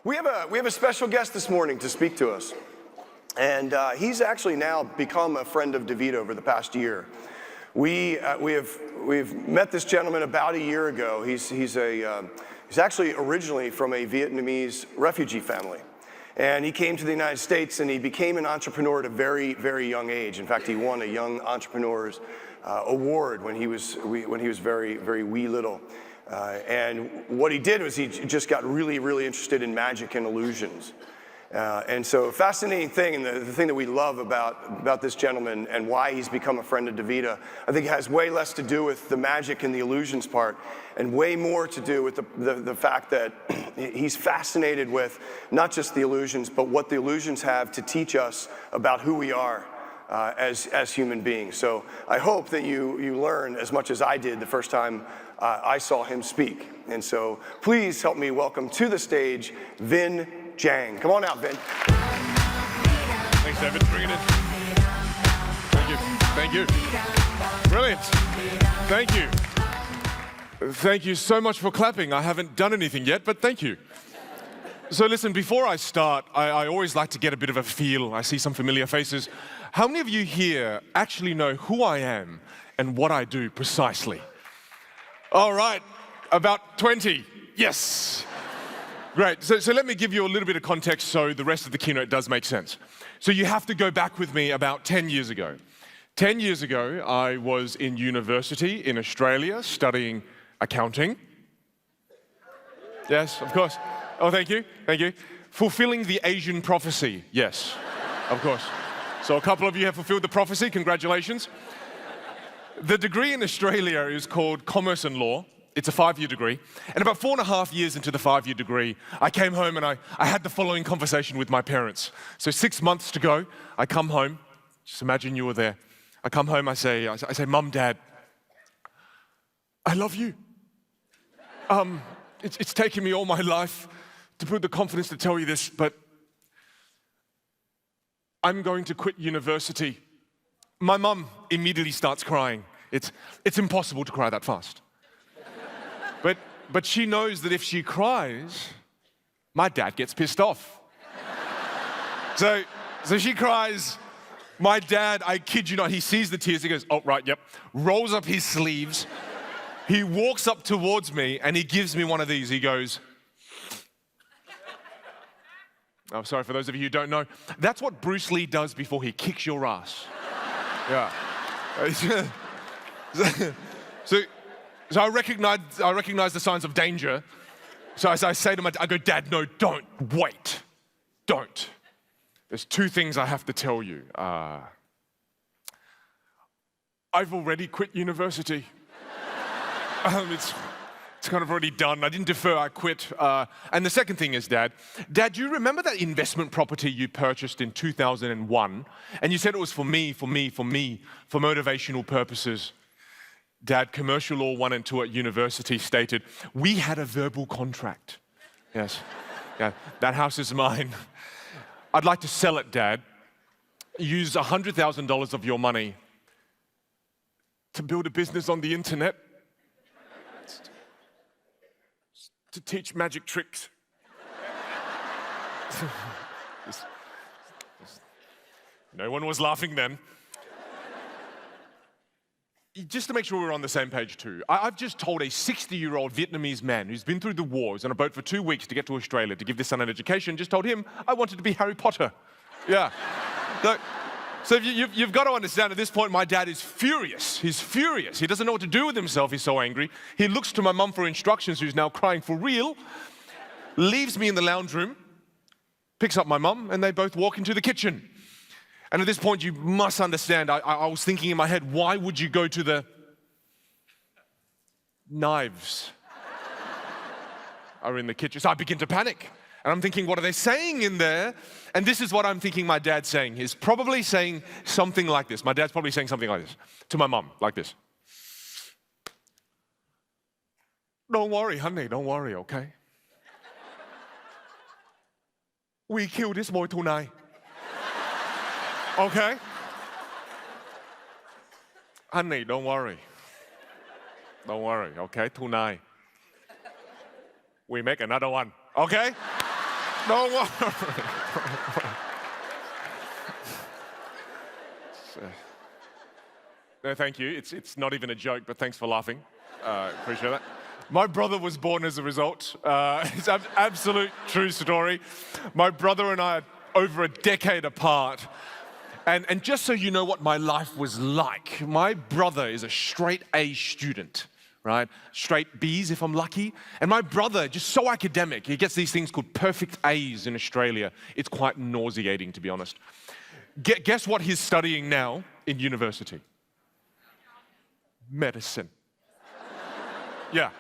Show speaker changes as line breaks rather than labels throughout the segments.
We have a special guest this morning to speak to us, and he's actually now become a friend of DeVita over the past year. We've met this gentleman about a year ago. He's actually originally from a Vietnamese refugee family, and he came to the United States and he became an entrepreneur at a very, very young age. In fact, he won a Young Entrepreneur's Award when he was very, very wee little. And what he did was he just got really, really interested in magic and illusions. And so a fascinating thing, and the thing that we love about this gentleman and why he's become a friend of DeVita, I think it has way less to do with the magic and the illusions part, and way more to do with the fact that he's fascinated with not just the illusions, but what the illusions have to teach us about who we are as human beings. So I hope that you learn as much as I did the first time I saw him speak. And so please help me welcome to the stage Vinh Giang. Come on out, Vinh.
Thanks, David. Bring it in. Thank you. Thank you. Brilliant. Thank you. Thank you so much for clapping. I haven't done anything yet, but thank you. So listen, before I start, I always like to get a bit of a feel. I see some familiar faces. How many of you here actually know who I am and what I do precisely? All right, about 20. Yes. Great. So let me give you a little bit of context so the rest of the keynote does make sense. So you have to go back with me about 10 years ago. 10 years ago, I was in university in Australia studying accounting. Yes, of course. Oh, thank you. Thank you. Fulfilling the Asian prophecy. Yes, of course. So a couple of you have fulfilled the prophecy. Congratulations. The degree in Australia is called Commerce and Law. It's a 5-year degree. And about 4.5 years into the 5-year degree, I came home and I had the following conversation with my parents. So 6 months to go, I come home. Just imagine you were there. I come home, I say, Mum, Dad, I love you. It's taken me all my life to put the confidence to tell you this, but I'm going to quit university. My mum immediately starts crying. It's impossible to cry that fast. But she knows that if she cries, my dad gets pissed off. So she cries. My dad, I kid you not, he sees the tears, he goes, oh, right, yep. Rolls up his sleeves. He walks up towards me and he gives me one of these. He goes, I'm sorry, for those of you who don't know, that's what Bruce Lee does before he kicks your ass. Yeah. So I recognize the signs of danger. So as I say to I go, Dad, no, don't, wait, don't. There's 2 things I have to tell you. I've already quit university. It's kind of already done. I didn't defer, I quit. And the second thing is, Dad, do you remember that investment property you purchased in 2001? And you said it was for me, for motivational purposes. Dad, commercial law 1 and 2 at university stated, we had a verbal contract. Yes, yeah, that house is mine. I'd like to sell it, Dad. Use $100,000 of your money to build a business on the internet. To teach magic tricks. No one was laughing then. Just to make sure we're on the same page too, I've just told a 60-year-old Vietnamese man who's been through the wars on a boat for 2 weeks to get to Australia to give this son an education, just told him I wanted to be Harry Potter. Yeah. So you've got to understand, at this point, my dad is furious. He's furious. He doesn't know what to do with himself. He's so angry. He looks to my mum for instructions, who's now crying for real, leaves me in the lounge room, picks up my mum, and they both walk into the kitchen. And at this point, you must understand, I was thinking in my head, why would you go to the knives are in the kitchen? So I begin to panic. And I'm thinking, what are they saying in there? And this is what I'm thinking my dad's saying. He's probably saying something like this. My dad's probably saying something like this to my mum, like this. Don't worry, honey, don't worry, okay? We kill this boy tonight. Okay? Honey, don't worry. Don't worry, okay? Tonight. We make another one, okay? Don't worry. No, thank you. It's not even a joke, but thanks for laughing. Appreciate that. My brother was born as a result. It's an absolute true story. My brother and I are over a decade apart. And just so you know what my life was like, my brother is a straight A student, right? Straight Bs if I'm lucky. And my brother, just so academic, he gets these things called perfect As in Australia. It's quite nauseating, to be honest. Guess what he's studying now in university? Medicine. Yeah.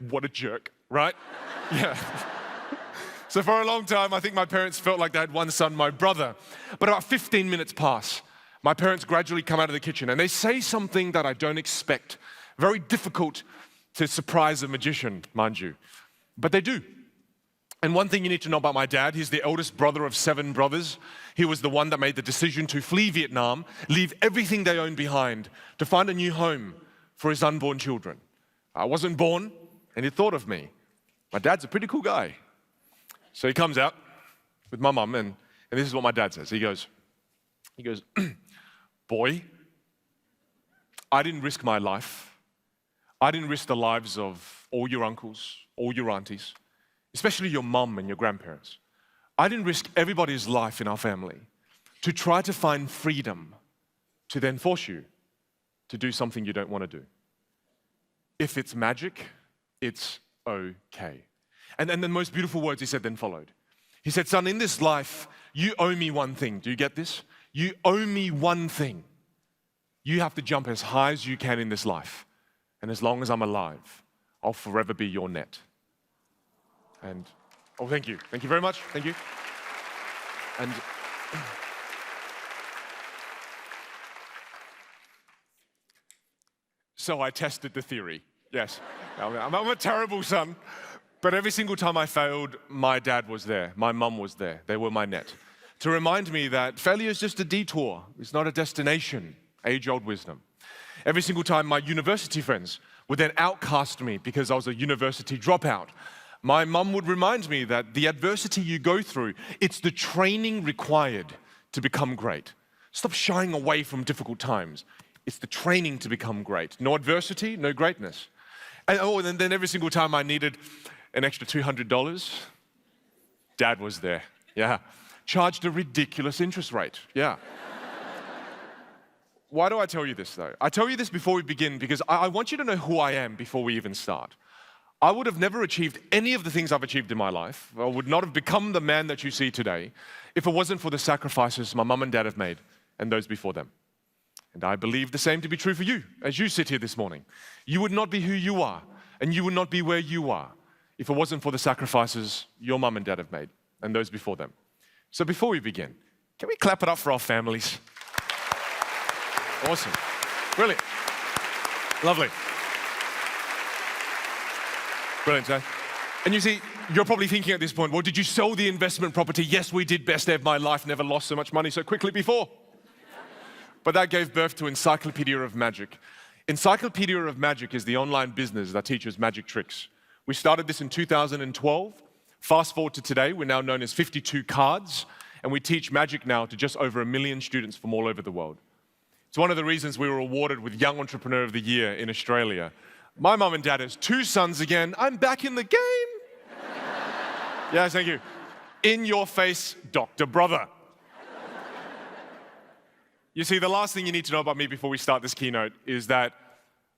What a jerk, right? Yeah. So for a long time, I think my parents felt like they had one son, my brother. But about 15 minutes pass. My parents gradually come out of the kitchen and they say something that I don't expect. Very difficult to surprise a magician, mind you. But they do. And one thing you need to know about my dad, he's the eldest brother of 7 brothers. He was the one that made the decision to flee Vietnam, leave everything they owned behind, to find a new home for his unborn children. I wasn't born, and he thought of me. My dad's a pretty cool guy. So he comes out with my mum, and this is what my dad says. He goes, boy, I didn't risk my life. I didn't risk the lives of all your uncles, all your aunties, especially your mum and your grandparents. I didn't risk everybody's life in our family to try to find freedom to then force you to do something you don't want to do. If it's magic, it's okay. And then the most beautiful words he said then followed. He said, son, in this life, you owe me one thing. Do you get this? You owe me one thing. You have to jump as high as you can in this life. And as long as I'm alive, I'll forever be your net. And, oh, thank you. Thank you very much. Thank you. And so I tested the theory. Yes, I'm a terrible son. But every single time I failed, my dad was there. My mum was there. They were my net. To remind me that failure is just a detour. It's not a destination. Age-old wisdom. Every single time my university friends would then outcast me because I was a university dropout, my mum would remind me that the adversity you go through, it's the training required to become great. Stop shying away from difficult times. It's the training to become great. No adversity, no greatness. And then every single time I needed an extra $200, Dad was there. Yeah. Charged a ridiculous interest rate. Yeah. Why do I tell you this, though? I tell you this before we begin because I want you to know who I am before we even start. I would have never achieved any of the things I've achieved in my life. I would not have become the man that you see today if it wasn't for the sacrifices my mum and dad have made and those before them. And I believe the same to be true for you as you sit here this morning. You would not be who you are, and you would not be where you are if it wasn't for the sacrifices your mum and dad have made and those before them. So before we begin, can we clap it up for our families? Awesome. Brilliant. Lovely. Brilliant, Jay. And you see, you're probably thinking at this point, well, did you sell the investment property? Yes, we did. Best day of my life. Never lost so much money so quickly before. But that gave birth to Encyclopedia of Magic. Encyclopedia of Magic is the online business that teaches magic tricks. We started this in 2012. Fast forward to today, we're now known as 52 Cards, and we teach magic now to just over 1 million students from all over the world. It's one of the reasons we were awarded with Young Entrepreneur of the Year in Australia. My mum and dad has 2 sons again. I'm back in the game. Yes, thank you. In your face, Dr. Brother. You see, the last thing you need to know about me before we start this keynote is that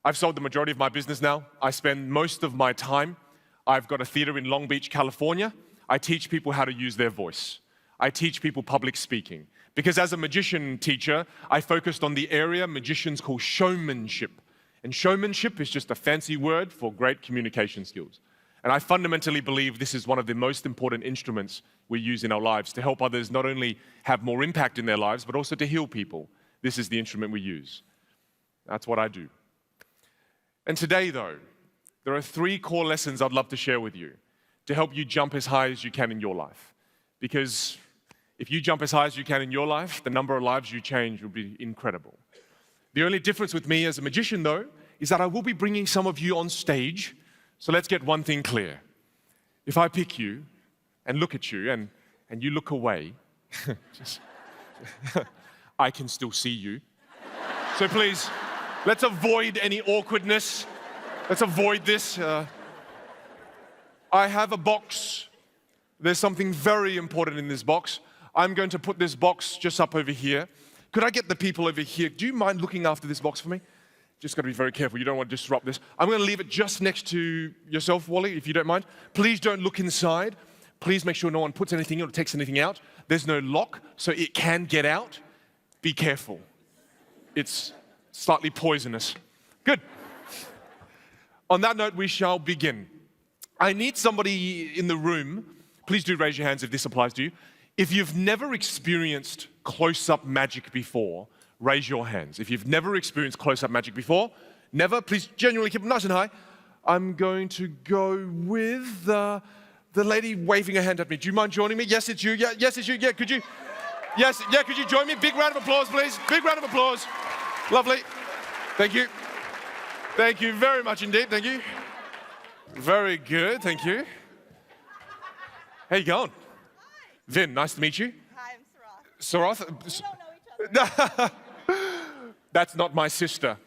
I've sold the majority of my business now. I spend most of my time. I've got a theater in Long Beach, California. I teach people how to use their voice. I teach people public speaking. Because as a magician teacher, I focused on the area magicians call showmanship. And showmanship is just a fancy word for great communication skills. And I fundamentally believe this is one of the most important instruments we use in our lives to help others not only have more impact in their lives, but also to heal people. This is the instrument we use. That's what I do. And today, though, there are 3 core lessons I'd love to share with you to help you jump as high as you can in your life. Because if you jump as high as you can in your life, the number of lives you change will be incredible. The only difference with me as a magician, though, is that I will be bringing some of you on stage. So let's get one thing clear. If I pick you and look at you, and you look away, I can still see you. So please, let's avoid any awkwardness. Let's avoid this. I have a box. There's something very important in this box. I'm going to put this box just up over here. Could I get the people over here? Do you mind looking after this box for me? Just got to be very careful. You don't want to disrupt this. I'm going to leave it just next to yourself, Wally, if you don't mind. Please don't look inside. Please make sure no one puts anything in or takes anything out. There's no lock, so it can get out. Be careful. It's slightly poisonous. Good. On that note, we shall begin. I need somebody in the room. Please do raise your hands if this applies to you. If you've never experienced close-up magic before, raise your hands. If you've never experienced close-up magic before, never, please genuinely keep them nice and high. I'm going to go with the lady waving her hand at me. Do you mind joining me? Yes, it's you. Yeah, yes, it's you. Yeah, could you? Yes, yeah, could you join me? Big round of applause, please. Big round of applause. Lovely. Thank you. Thank you very much indeed. Thank you. Very good. Thank you. How you going?
Hi.
Vin, nice to meet you.
Hi, I'm Sarath.
Sarath?
We don't know each other.
That's not my sister.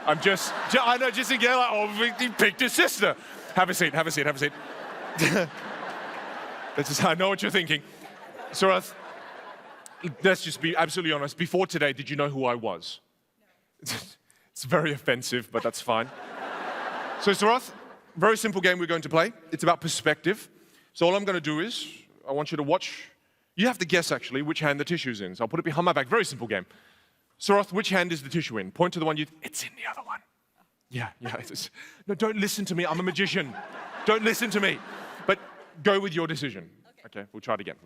I know, just again, like, oh, he picked his sister. Have a seat, have a seat, have a seat. I know what you're thinking. Sarath, let's just be absolutely honest. Before today, did you know who I was? No. It's very offensive, but that's fine. So Sarath, very simple game we're going to play. It's about perspective. So all I'm going to do is, I want you to watch. You have to guess, actually, which hand the tissue's in. So I'll put it behind my back. Very simple game. Sarath, which hand is the tissue in? Point to the one it's in the other one. Yeah. No, don't listen to me. I'm a magician. Don't listen to me. But go with your decision. Okay, we'll try it again.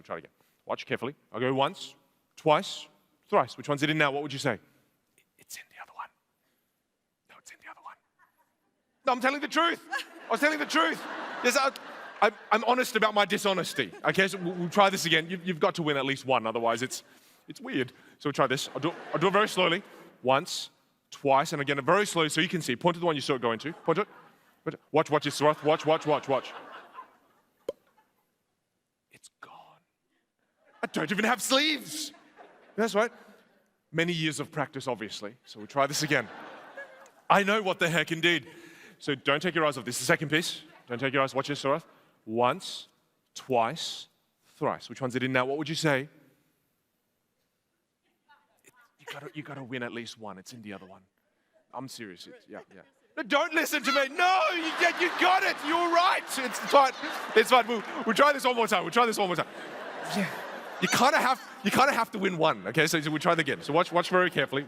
Watch carefully. I'll go once, twice, thrice. Which one's it in now? What would you say? It's in the other one. No, it's in the other one. No, I'm telling the truth. I was telling the truth. Yes, I'm honest about my dishonesty. Okay, so we'll try this again. You've got to win at least one, otherwise it's weird. So we'll try this. I'll do it very slowly. Once, twice, and again very slowly so you can see. Point to the one you saw it going to. Point to it. Watch it, Sarath. Watch. It's gone. I don't even have sleeves. That's right. Many years of practice, obviously. So we'll try this again. I know what the heck, indeed. So don't take your eyes off this. The second piece. Don't take your eyes. Watch this, Sarath. Once, twice, thrice. Which one's it in now? What would you say? You gotta win at least one. It's in the other one. I'm serious. Yeah. No, don't listen to me. No, you got it. You're right. It's fine. We'll try this one more time. Yeah. You kind of have to win one. Okay, so we'll try it again. So watch very carefully.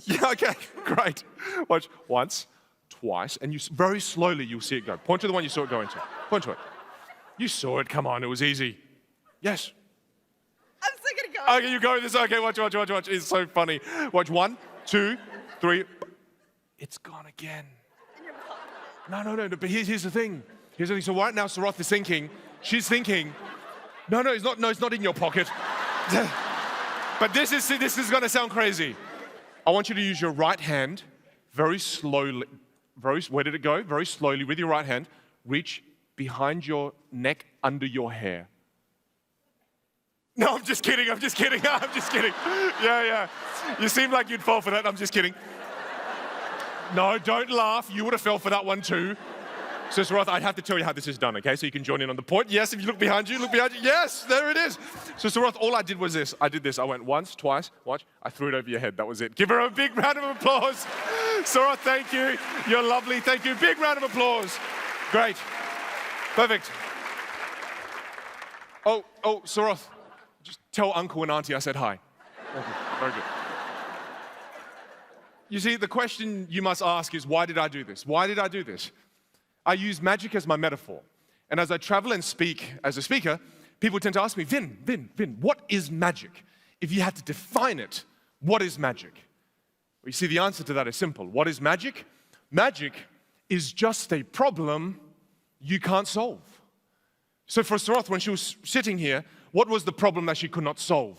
Yeah. Okay. Great. Watch once, twice, and very slowly you'll see it go. Point to the one you saw it going to. Point to it. You saw it. Come on. It was easy. Yes.
I'm still gonna go.
Okay, you go with this. Okay, watch. It's so funny. Watch 1, 2, 3. It's gone again.
In your pocket.
No. But here's the thing. So right now, Sarath is thinking. She's thinking. No, it's not. No, it's not in your pocket. But this is going to sound crazy. I want you to use your right hand very slowly. Where did it go? Very slowly with your right hand. Reach behind your neck, under your hair. No, I'm just kidding. Yeah. You seem like you'd fall for that. I'm just kidding. No, don't laugh. You would have fell for that one too. So, Sarath, I'd have to tell you how this is done, okay? So you can join in on the point. Yes, if you look behind you. Yes, there it is. So, Sarath, all I did was this. I did this. I went once, twice, watch. I threw it over your head. That was it. Give her a big round of applause. Sarath, thank you. You're lovely. Thank you. Big round of applause. Great. Perfect. Oh, Sarath, just tell Uncle and Auntie I said hi. Thank you. Very good. You see, the question you must ask is, why did I do this? I use magic as my metaphor. And as I travel and speak as a speaker, people tend to ask me, Vin, what is magic? If you had to define it, what is magic? Well, you see, the answer to that is simple. What is magic? Magic is just a problem you can't solve. So for Sarath, when she was sitting here, what was the problem that she could not solve?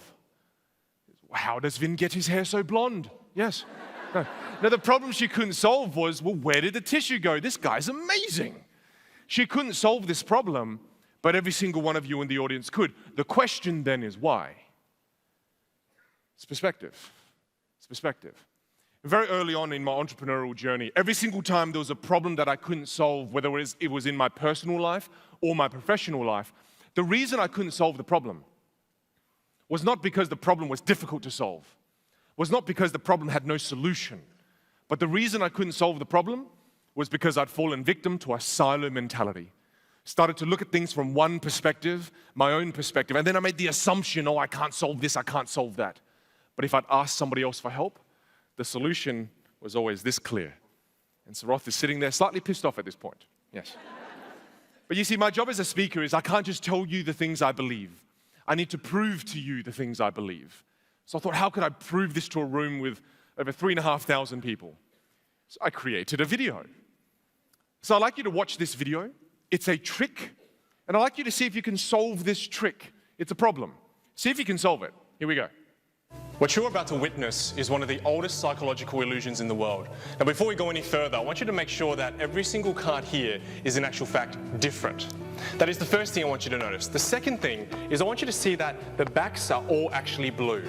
How does Vin get his hair so blonde? Yes. No. Now, the problem she couldn't solve was, well, where did the tissue go? This guy's amazing. She couldn't solve this problem, but every single one of you in the audience could. The question then is why? It's perspective. It's perspective. Very early on in my entrepreneurial journey, every single time there was a problem that I couldn't solve, whether it was in my personal life or my professional life, the reason I couldn't solve the problem was not because the problem was difficult to solve, was not because the problem had no solution, but the reason I couldn't solve the problem was because I'd fallen victim to a silo mentality. Started to look at things from one perspective, my own perspective, and then I made the assumption, oh, I can't solve this, I can't solve that. But if I'd asked somebody else for help, the solution was always this clear. And Saroth is sitting there slightly pissed off at this point. Yes. But you see, my job as a speaker is I can't just tell you the things I believe. I need to prove to you the things I believe. So I thought, how could I prove this to a room with over 3,500 people? So I created a video. So I'd like you to watch this video. It's a trick, and I'd like you to see if you can solve this trick. It's a problem. See if you can solve it. Here we go.
What you're about to witness is one of the oldest psychological illusions in the world. Now, before we go any further, I want you to make sure that every single card here is in actual fact different. That is the first thing I want you to notice. The second thing is I want you to see that the backs are all actually blue.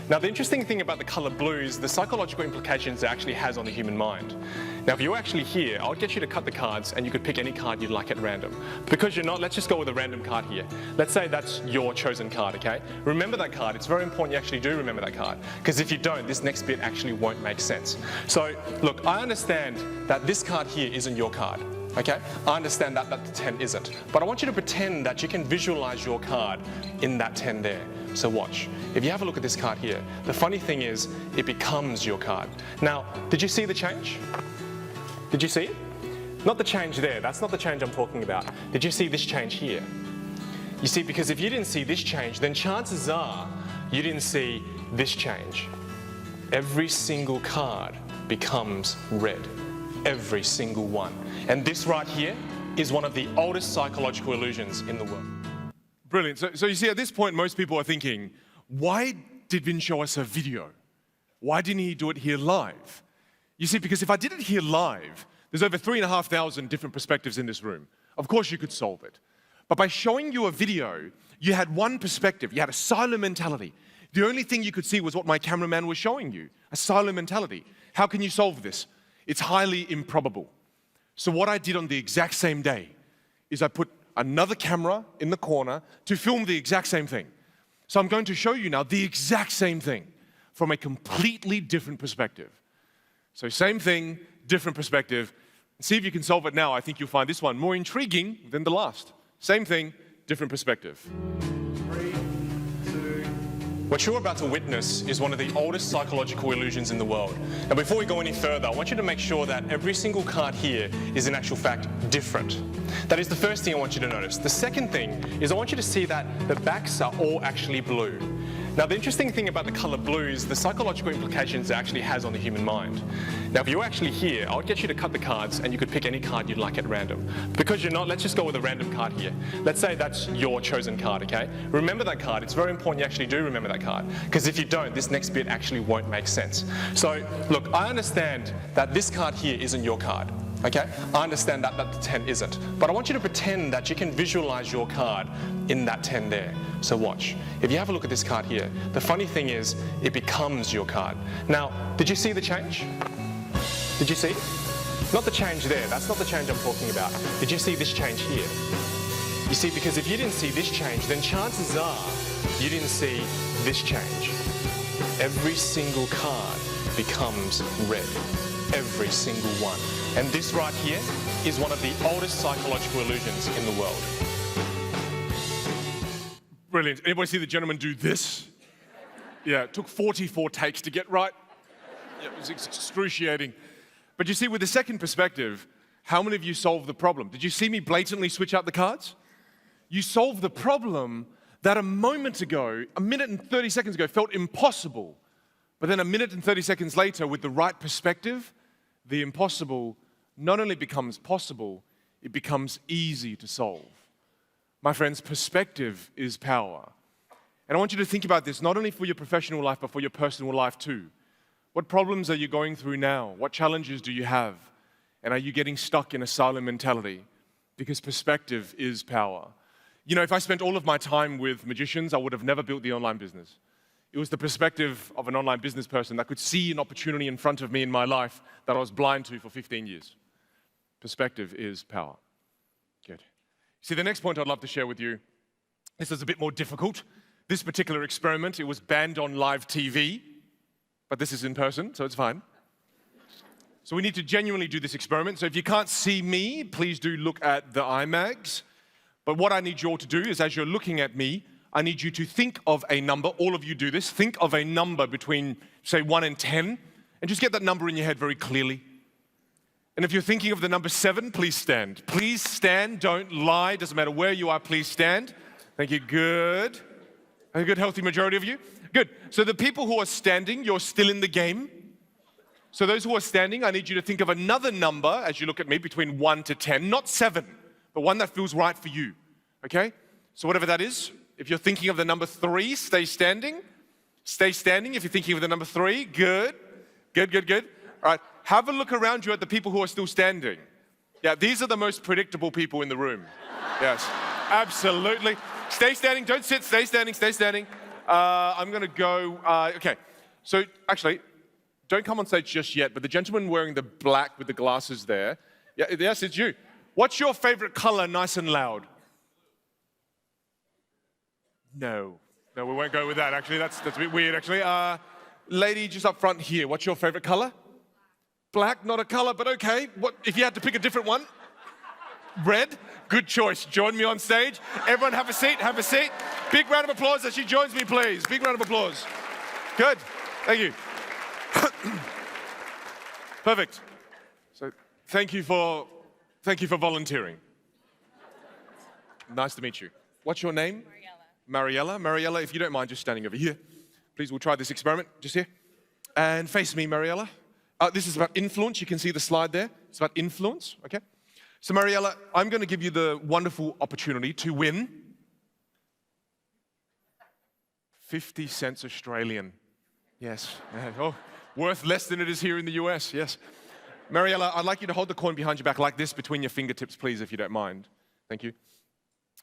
Now, the interesting thing about the color blue is the psychological implications it actually has on the human mind. Now, if you're actually here, I would get you to cut the cards and you could pick any card you'd like at random. Because you're not, let's just go with a random card here. Let's say that's your chosen card, okay? Remember that card. It's very important you actually do remember that card. Because if you don't, this next bit actually won't make sense. So, look, I understand that this card here isn't your card. Okay? I understand that the 10 isn't. But I want you to pretend that you can visualize your card in that 10 there. So watch. If you have a look at this card here, the funny thing is, it becomes your card. Now, did you see the change? Did you see it? Not the change there. That's not the change I'm talking about. Did you see this change here? You see, because if you didn't see this change, then chances are you didn't see this change. Every single card becomes red. Every single one. And this right here is one of the oldest psychological illusions in the world.
Brilliant. So you see, at this point, most people are thinking, why did Vin show us a video? Why didn't he do it here live? You see, because if I did it here live, there's over 3,500 different perspectives in this room. Of course you could solve it. But by showing you a video, you had one perspective. You had a silo mentality. The only thing you could see was what my cameraman was showing you, a silo mentality. How can you solve this? It's highly improbable. So what I did on the exact same day is I put another camera in the corner to film the exact same thing. So I'm going to show you now the exact same thing from a completely different perspective. So same thing, different perspective. See if you can solve it now. I think you'll find this one more intriguing than the last. Same thing, different perspective. 3, 2.
What you're about to witness is one of the oldest psychological illusions in the world. Now, before we go any further, I want you to make sure that every single card here is in actual fact different. That is the first thing I want you to notice. The second thing is I want you to see that the backs are all actually blue. Now, the interesting thing about the color blue is the psychological implications it actually has on the human mind. Now, if you're actually here, I would get you to cut the cards and you could pick any card you'd like at random. Because you're not, let's just go with a random card here. Let's say that's your chosen card, okay? Remember that card. It's very important you actually do remember that card. Because if you don't, this next bit actually won't make sense. So, look, I understand that this card here isn't your card. Okay? I understand that the 10 isn't. But I want you to pretend that you can visualize your card in that 10 there. So watch. If you have a look at this card here, the funny thing is, it becomes your card. Now, did you see the change? Did you see it? Not the change there. That's not the change I'm talking about. Did you see this change here? You see, because if you didn't see this change, then chances are you didn't see this change. Every single card becomes red. Every single one. And this right here is one of the oldest psychological illusions in the world.
Brilliant. Anybody see the gentleman do this? Yeah, it took 44 takes to get right. Yeah, it was excruciating. But you see, with the second perspective, how many of you solved the problem? Did you see me blatantly switch out the cards? You solved the problem that a moment ago, a minute and 30 seconds ago, felt impossible. But then a minute and 30 seconds later, with the right perspective, the impossible not only becomes possible, it becomes easy to solve. My friends, perspective is power. And I want you to think about this not only for your professional life, but for your personal life too. What problems are you going through now? What challenges do you have? And are you getting stuck in a silent mentality? Because perspective is power. You know, if I spent all of my time with magicians, I would have never built the online business. It was the perspective of an online business person that could see an opportunity in front of me in my life that I was blind to for 15 years. Perspective is power. Good. See, the next point I'd love to share with you, this is a bit more difficult. This particular experiment, it was banned on live TV, but this is in person, so it's fine. So we need to genuinely do this experiment. So if you can't see me, please do look at the iMags. But what I need you all to do is, as you're looking at me, I need you to think of a number. All of you do this. Think of a number between, say, 1 and 10, and just get that number in your head very clearly. And if you're thinking of the number 7, please stand. Please stand. Don't lie. Doesn't matter where you are, please stand. Thank you. Good. A good, healthy majority of you. Good. So the people who are standing, you're still in the game. So those who are standing, I need you to think of another number as you look at me between 1 to 10, not 7, but one that feels right for you. Okay? So whatever that is, if you're thinking of the number 3, stay standing. Stay standing if you're thinking of the number 3. Good. Good, good, good. All right. Have a look around you at the people who are still standing. Yeah, these are the most predictable people in the room. Yes, absolutely. Stay standing, don't sit, stay standing, stay standing. I'm gonna go, okay. So actually, don't come on stage just yet, but the gentleman wearing the black with the glasses there, yeah, yes, it's you. What's your favorite color, nice and loud? No, we won't go with that, actually. That's a bit weird, actually. Lady just up front here, what's your favorite color? Black, not a color, but okay. What if you had to pick a different one? Red, good choice. Join me on stage. Everyone have a seat, have a seat. Big round of applause as she joins me, please. Big round of applause. Good, thank you. Perfect. So thank you for volunteering. Nice to meet you. What's your name? Mariella. Mariella, if you don't mind just standing over here. Please, we'll try this experiment, just here. And face me, Mariella. This is about influence. You can see the slide there. It's about influence, okay? So Mariella, I'm going to give you the wonderful opportunity to win 50 cents Australian. Yes. Oh, worth less than it is here in the US, yes. Mariella, I'd like you to hold the coin behind your back like this between your fingertips, please, if you don't mind. Thank you.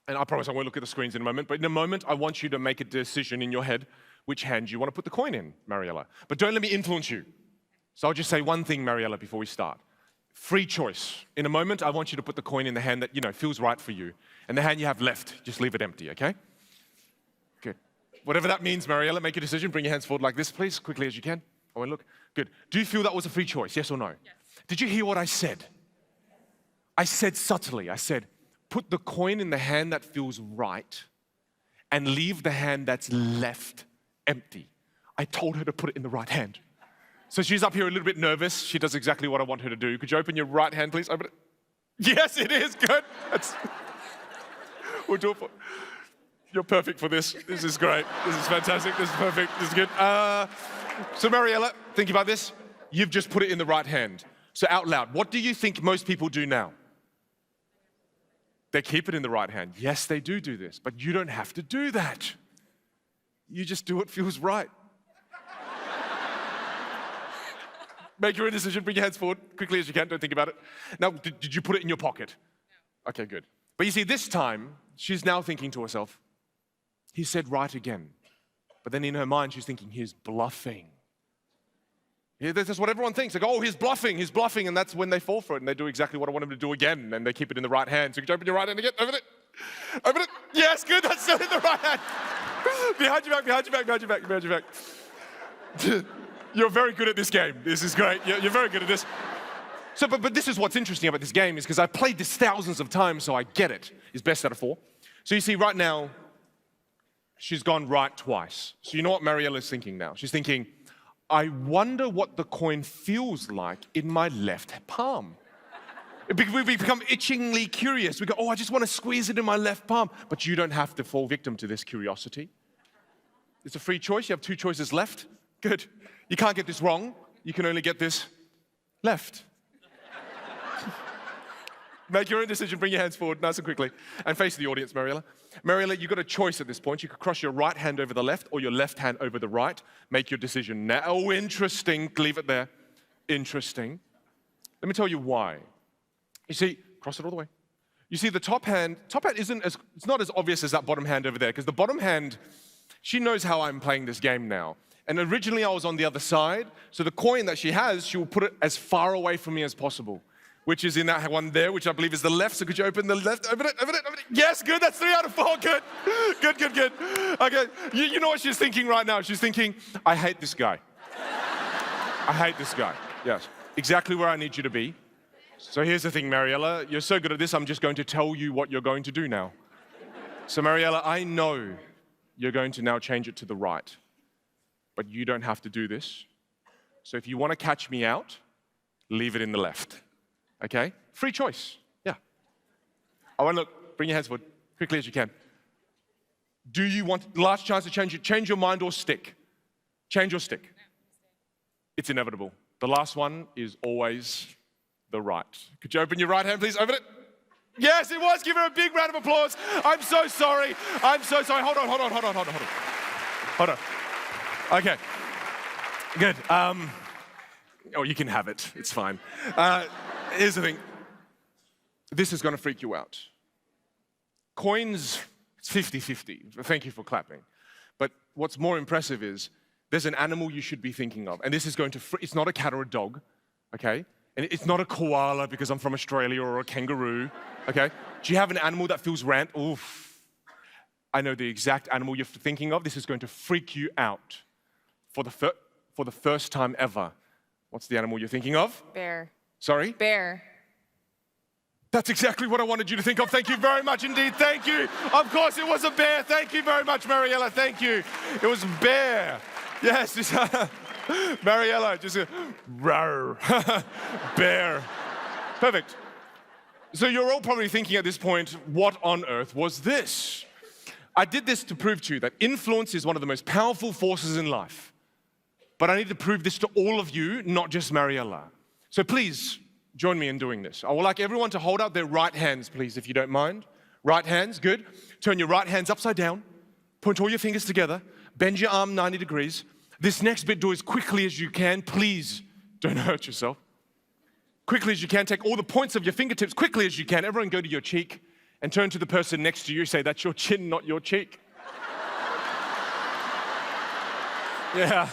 And I promise I won't look at the screens in a moment, but in a moment, I want you to make a decision in your head which hand you want to put the coin in, Mariella. But don't let me influence you. So I'll just say one thing, Mariella, before we start. Free choice. In a moment, I want you to put the coin in the hand that, you know, feels right for you. And the hand you have left, just leave it empty, okay? Good. Whatever that means, Mariella, make a decision. Bring your hands forward like this, please, quickly as you can. I won't look. Good. Do you feel that was a free choice, yes or no? Yes. Did you hear what I said? I said subtly, I said, put the coin in the hand that feels right and leave the hand that's left empty. I told her to put it in the right hand. So she's up here a little bit nervous. She does exactly what I want her to do. Could you open your right hand, please? Open it. Yes, it is. Good. We'll do it for... You're perfect for this. This is great. This is fantastic. This is perfect. This is good. So Mariella, think about this. You've just put it in the right hand. So out loud, what do you think most people do now? They keep it in the right hand. Yes, they do this, but you don't have to do that. You just do what feels right. Make your own decision, bring your hands forward quickly as you can, don't think about it. Now, did you put it in your pocket? No. Okay, good. But you see, this time, she's now thinking to herself, he said right again. But then in her mind, she's thinking, he's bluffing. Yeah, that's what everyone thinks. They go, oh, he's bluffing, and that's when they fall for it, and they do exactly what I want him to do again, and they keep it in the right hand. So could you open your right hand again? Open it. Open it. Yes, good, that's still in the right hand. Behind your back, behind your back, behind your back, behind your back. You're very good at this game. This is great. You're very good at this. So, but this is what's interesting about this game is because I've played this thousands of times, so I get it. It's best out of 4. So you see, right now, she's gone right twice. So you know what Mariella's thinking now? She's thinking, I wonder what the coin feels like in my left palm. We become itchingly curious. We go, oh, I just want to squeeze it in my left palm. But you don't have to fall victim to this curiosity. It's a free choice. You have 2 choices left. Good. You can't get this wrong. You can only get this left. Make your own decision. Bring your hands forward nice and quickly. And face the audience, Mariella. Mariella, you've got a choice at this point. You could cross your right hand over the left or your left hand over the right. Make your decision now. Oh, interesting. Leave it there. Interesting. Let me tell you why. You see, cross it all the way. You see, the top hand it's not as obvious as that bottom hand over there, because the bottom hand, she knows how I'm playing this game now. And originally I was on the other side, so the coin that she has, she will put it as far away from me as possible, which is in that one there, which I believe is the left. So could you open the left? Open it. Yes, good, that's 3 out of 4, good. Good. Okay, you know what she's thinking right now? She's thinking, I hate this guy. I hate this guy, yes. Exactly where I need you to be. So here's the thing, Mariella, you're so good at this, I'm just going to tell you what you're going to do now. So Mariella, I know you're going to now change it to the right, but you don't have to do this. So if you want to catch me out, leave it in the left, okay? Free choice, yeah. I want to look, bring your hands forward, quickly as you can. Do you want, last chance to change it, change your mind or stick? Change or stick? It's inevitable. The last one is always the right. Could you open your right hand, please? Open it. Yes, it was. Give her a big round of applause. I'm so sorry. Hold on. Okay. Good. Oh, you can have it. It's fine. Here's the thing. This is going to freak you out. Coins, it's 50-50. Thank you for clapping. But what's more impressive is there's an animal you should be thinking of. And this is going to, it's not a cat or a dog, okay? And it's not a koala because I'm from Australia, or a kangaroo, okay? Do you have an animal that feels rant? Oof. I know the exact animal you're thinking of. This is going to freak you out for the first time ever. What's the animal you're thinking of?
Bear.
Sorry?
Bear.
That's exactly what I wanted you to think of. Thank you very much indeed. Thank you. Of course, it was a bear. Thank you very much, Mariella. Thank you. It was bear. Yes. Mariella, just a roar. Bear. Perfect. So you're all probably thinking at this point, what on earth was this? I did this to prove to you that influence is one of the most powerful forces in life. But I need to prove this to all of you, not just Mariella. So please, join me in doing this. I would like everyone to hold out their right hands, please, if you don't mind. Right hands, good. Turn your right hands upside down. Point all your fingers together. Bend your arm 90 degrees. This next bit, do as quickly as you can. Please don't hurt yourself. Quickly as you can, take all the points of your fingertips quickly as you can. Everyone go to your cheek and turn to the person next to you. Say, that's your chin, not your cheek. Yeah.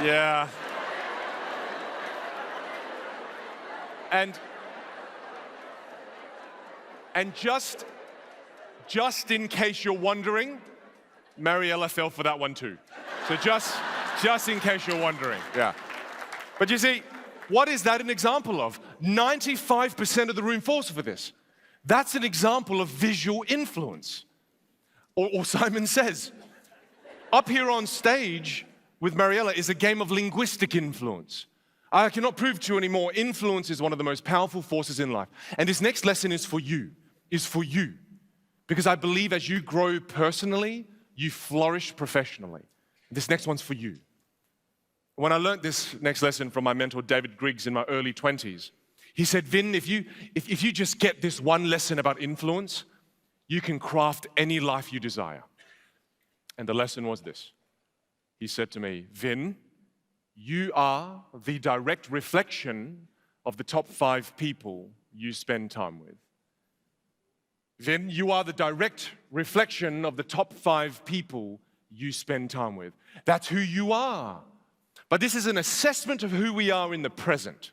Yeah. And just in case you're wondering, Mariella fell for that one too. So just in case you're wondering, yeah. But you see, what is that an example of? 95% of the room falls for this. That's an example of visual influence. Or Simon Says. Up here on stage with Mariella is a game of linguistic influence. I cannot prove to you anymore, influence is one of the most powerful forces in life. And this next lesson is for you. Because I believe as you grow personally, you flourish professionally. This next one's for you. When I learned this next lesson from my mentor, David Griggs, in my early 20s, he said, Vin, if you just get this one lesson about influence, you can craft any life you desire. And the lesson was this. He said to me, Vin, you are the direct reflection of the top 5 people you spend time with. Vin, you are the direct reflection of the top 5 people you spend time with. That's who you are. But this is an assessment of who we are in the present,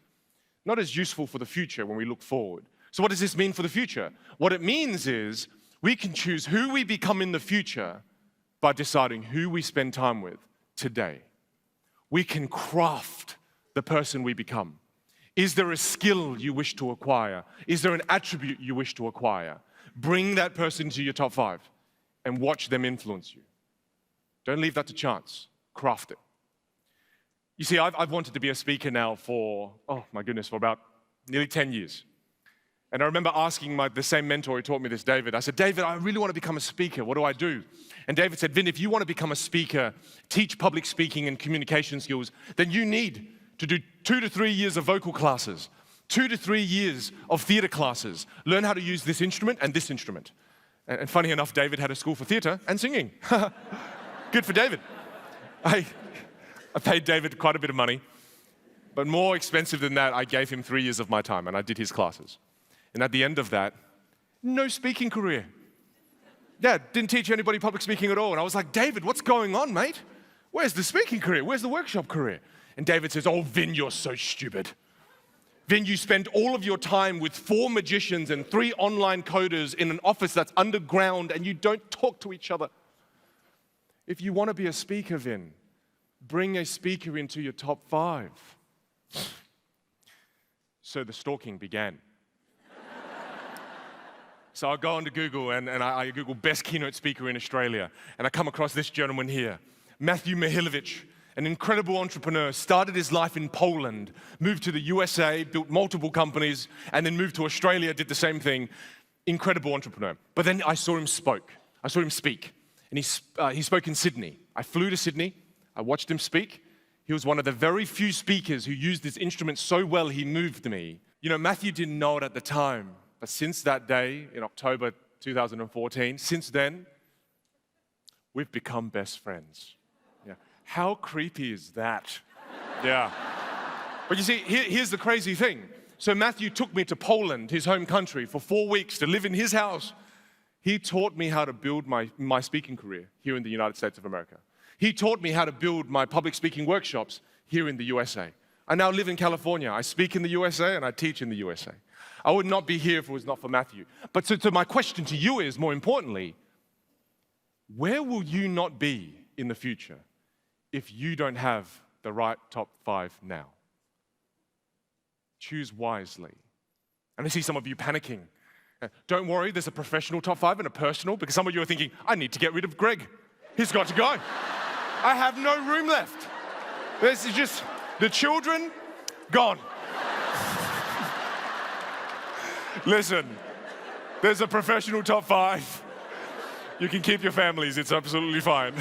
not as useful for the future when we look forward. So what does this mean for the future? What it means is we can choose who we become in the future by deciding who we spend time with today. We can craft the person we become. Is there a skill you wish to acquire? Is there an attribute you wish to acquire? Bring that person to your top 5 and watch them influence you. Don't leave that to chance. Craft it. You see, I've wanted to be a speaker now for, for about nearly 10 years. And I remember asking the same mentor who taught me this, David. I said, David, I really want to become a speaker. What do I do? And David said, Vin, if you want to become a speaker, teach public speaking and communication skills, then you need to do 2 to 3 years of vocal classes, 2 to 3 years of theater classes, learn how to use this instrument and this instrument. And funny enough, David had a school for theater and singing. Good for David. I paid David quite a bit of money. But more expensive than that, I gave him 3 years of my time and I did his classes. And at the end of that, no speaking career. Yeah, didn't teach anybody public speaking at all. And I was like, David, what's going on, mate? Where's the speaking career? Where's the workshop career? And David says, oh, Vin, you're so stupid. Vin, you spend all of your time with 4 magicians and 3 online coders in an office that's underground and you don't talk to each other. If you want to be a speaker, Vin, bring a speaker into your top 5. So the stalking began. So I go onto Google and I Google best keynote speaker in Australia. And I come across this gentleman here, Matthew Mihaljevic, an incredible entrepreneur, started his life in Poland, moved to the USA, built multiple companies, and then moved to Australia, did the same thing. Incredible entrepreneur. But then I saw him speak. And he spoke in Sydney. I flew to Sydney. I watched him speak. He was one of the very few speakers who used this instrument so well, he moved me. You know, Matthew didn't know it at the time, but since that day, in October 2014, since then, we've become best friends. Yeah. How creepy is that? Yeah. But you see, here's the crazy thing. So Matthew took me to Poland, his home country, for 4 weeks to live in his house. He taught me how to build my speaking career here in the United States of America. He taught me how to build my public speaking workshops here in the USA. I now live in California. I speak in the USA and I teach in the USA. I would not be here if it was not for Matthew. But so my question to you is, more importantly, where will you not be in the future if you don't have the right top 5 now? Choose wisely. And I see some of you panicking. Don't worry, there's a professional top 5 and a personal, because some of you are thinking, I need to get rid of Greg. He's got to go. I have no room left. This is just the children gone. Listen, there's a professional top 5. You can keep your families, it's absolutely fine.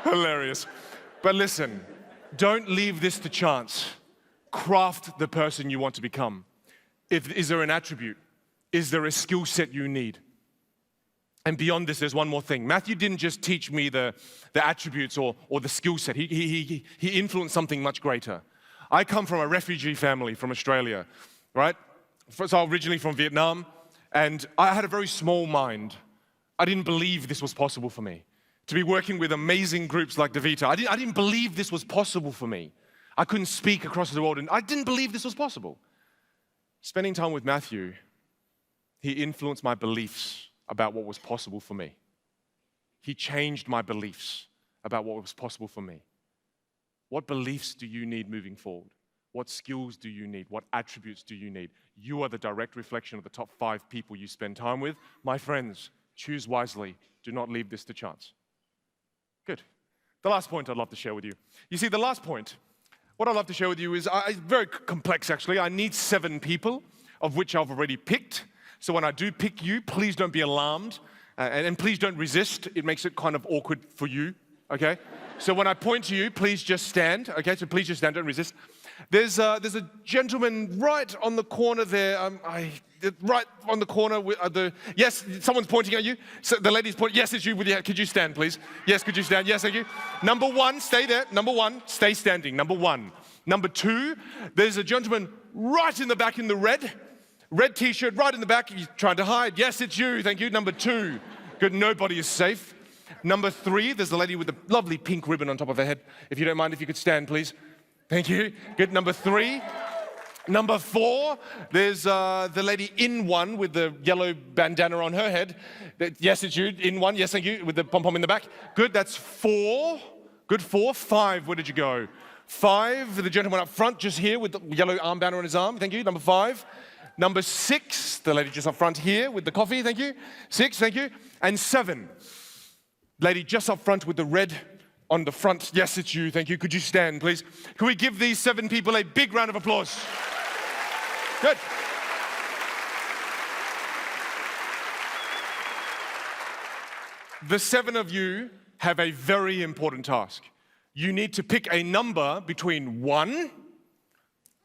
Hilarious. But listen, don't leave this to chance. Craft the person you want to become. Is there an attribute? Is there a skill set you need? And beyond this, there's one more thing. Matthew didn't just teach me the attributes or the skill set. He influenced something much greater. I come from a refugee family from Australia, right? So I'm originally from Vietnam, and I had a very small mind. I didn't believe this was possible for me. To be working with amazing groups like DeVita, I didn't believe this was possible for me. I couldn't speak across the world, and I didn't believe this was possible. Spending time with Matthew, he influenced my beliefs about what was possible for me. He changed my beliefs about what was possible for me. What beliefs do you need moving forward? What skills do you need? What attributes do you need? You are the direct reflection of the top 5 people you spend time with. My friends, choose wisely. Do not leave this to chance. Good. The last point I'd love to share with you. You see, the last point, what I'd love to share with you is very complex, actually. I need 7 people, of which I've already picked. So when I do pick you, please don't be alarmed, and please don't resist. It makes it kind of awkward for you, okay? So when I point to you, please just stand, okay? So please just stand, don't resist. There's a gentleman right on the corner there. Right on the corner with yes, someone's pointing at you. So the lady's pointing. Yes, it's you. Could you stand, please? Yes, could you stand? Yes, thank you. Number 1, stay there. Number 1, stay standing. Number 1. Number 2, there's a gentleman right in the back in the red t-shirt, right in the back. He's trying to hide. Yes, it's you. Thank you. Number 2, good. Nobody is safe. Number 3, there's the lady with the lovely pink ribbon on top of her head. If you don't mind, if you could stand, please. Thank you. Good. Number 3. Number 4, there's the lady in 1 with the yellow bandana on her head. Yes, it's you. In 1. Yes, thank you. With the pom-pom in the back. Good. That's 4. Good. 4. 5. Where did you go? 5. The gentleman up front, just here with the yellow armband on his arm. Thank you. Number 5. Number 6, the lady just up front here with the coffee. Thank you. 6. Thank you. And 7, lady just up front with the red on the front. Yes, it's you. Thank you. Could you stand, please? Can we give these 7 people a big round of applause? Good. The 7 of you have a very important task. You need to pick a number between 1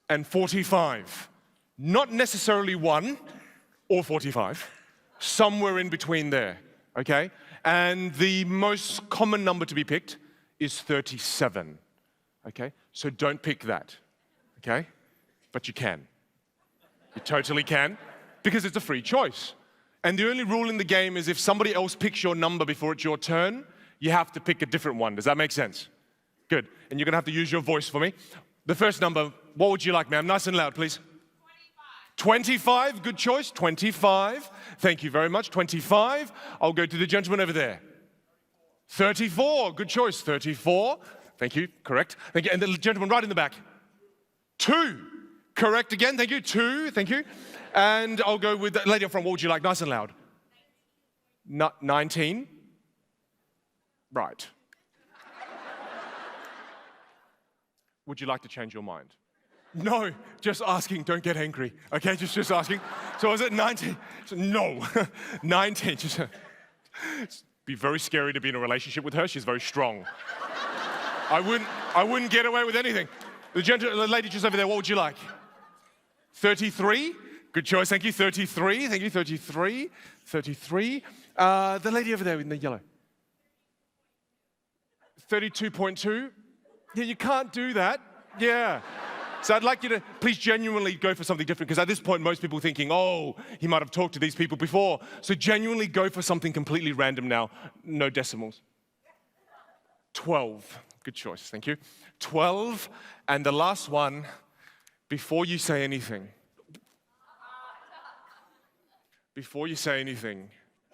and 45. Not necessarily 1 or 45. Somewhere in between there, okay? And the most common number to be picked is 37. Okay? So don't pick that, okay? But you can. You totally can, because it's a free choice. And the only rule in the game is if somebody else picks your number before it's your turn, you have to pick a different one. Does that make sense? Good. And you're gonna have to use your voice for me. The first number, what would you like, ma'am? Nice and loud, please. 25, good choice, 25. Thank you very much, 25. I'll go to the gentleman over there. 34, good choice, 34. Thank you, correct. Thank you, and the gentleman right in the back. 2, correct again, thank you, 2, thank you. And I'll go with the lady up front, what would you like, nice and loud? 19. Right. Would you like to change your mind? No, just asking, don't get angry. Okay, just asking. So is it 19? No, 19. Just, be very scary to be in a relationship with her. She's very strong. I wouldn't get away with anything. The lady just over there, what would you like? 33? Good choice, thank you. 33, thank you, 33. 33. The lady over there in the yellow. 32.2. Yeah, you can't do that. Yeah. So I'd like you to please genuinely go for something different, because at this point, most people are thinking, oh, he might have talked to these people before. So genuinely go for something completely random now. No decimals. 12. Good choice, thank you. 12. And the last one, before you say anything,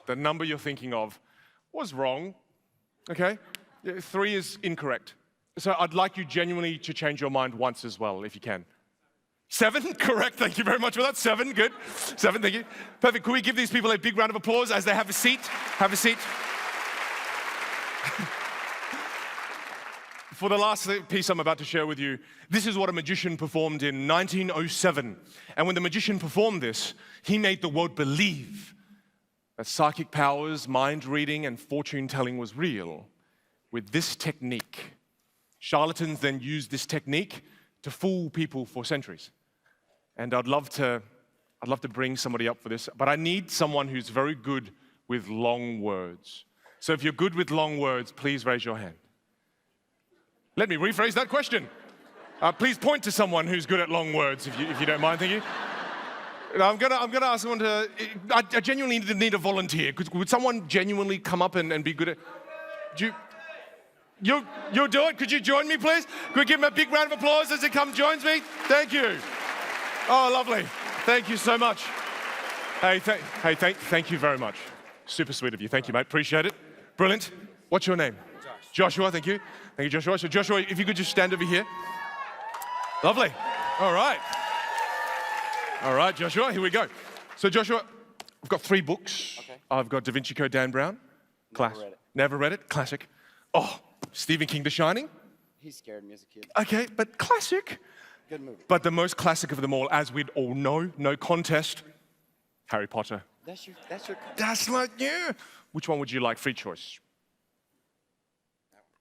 the number you're thinking of was wrong, okay? 3 is incorrect. So I'd like you genuinely to change your mind once as well, if you can. 7, correct, thank you very much for that. 7, good. 7, thank you. Perfect, could we give these people a big round of applause as they have a seat? Have a seat. For the last piece I'm about to share with you, this is what a magician performed in 1907. And when the magician performed this, he made the world believe that psychic powers, mind reading, and fortune telling was real with this technique. Charlatans then used this technique to fool people for centuries. And I'd love to bring somebody up for this, but I need someone who's very good with long words. So if you're good with long words, please raise your hand. Let me rephrase that question. Please point to someone who's good at long words, if you don't mind, thank you. I'm gonna ask someone to, I genuinely need a volunteer. Would someone genuinely come up and be good at, You'll do it? Could you join me, please? Could we give him a big round of applause as he joins me? Thank you. Oh, lovely. Thank you so much. Thank you very much. Super sweet of you. Thank you, mate. Appreciate it. Brilliant. What's your name? Joshua, thank you. Thank you, Joshua. So Joshua, if you could just stand over here. Lovely. All right. All right, Joshua, here we go. So Joshua, I've got 3 books. Okay. I've got Da Vinci Code, Dan Brown. Never read it. Classic. Oh, Stephen King, The Shining.
He scared me as a kid.
Okay, but classic.
Good movie.
But the most classic of them all, as we'd all know, no contest, Harry Potter. That's like, yeah. Which one would you like? Free choice.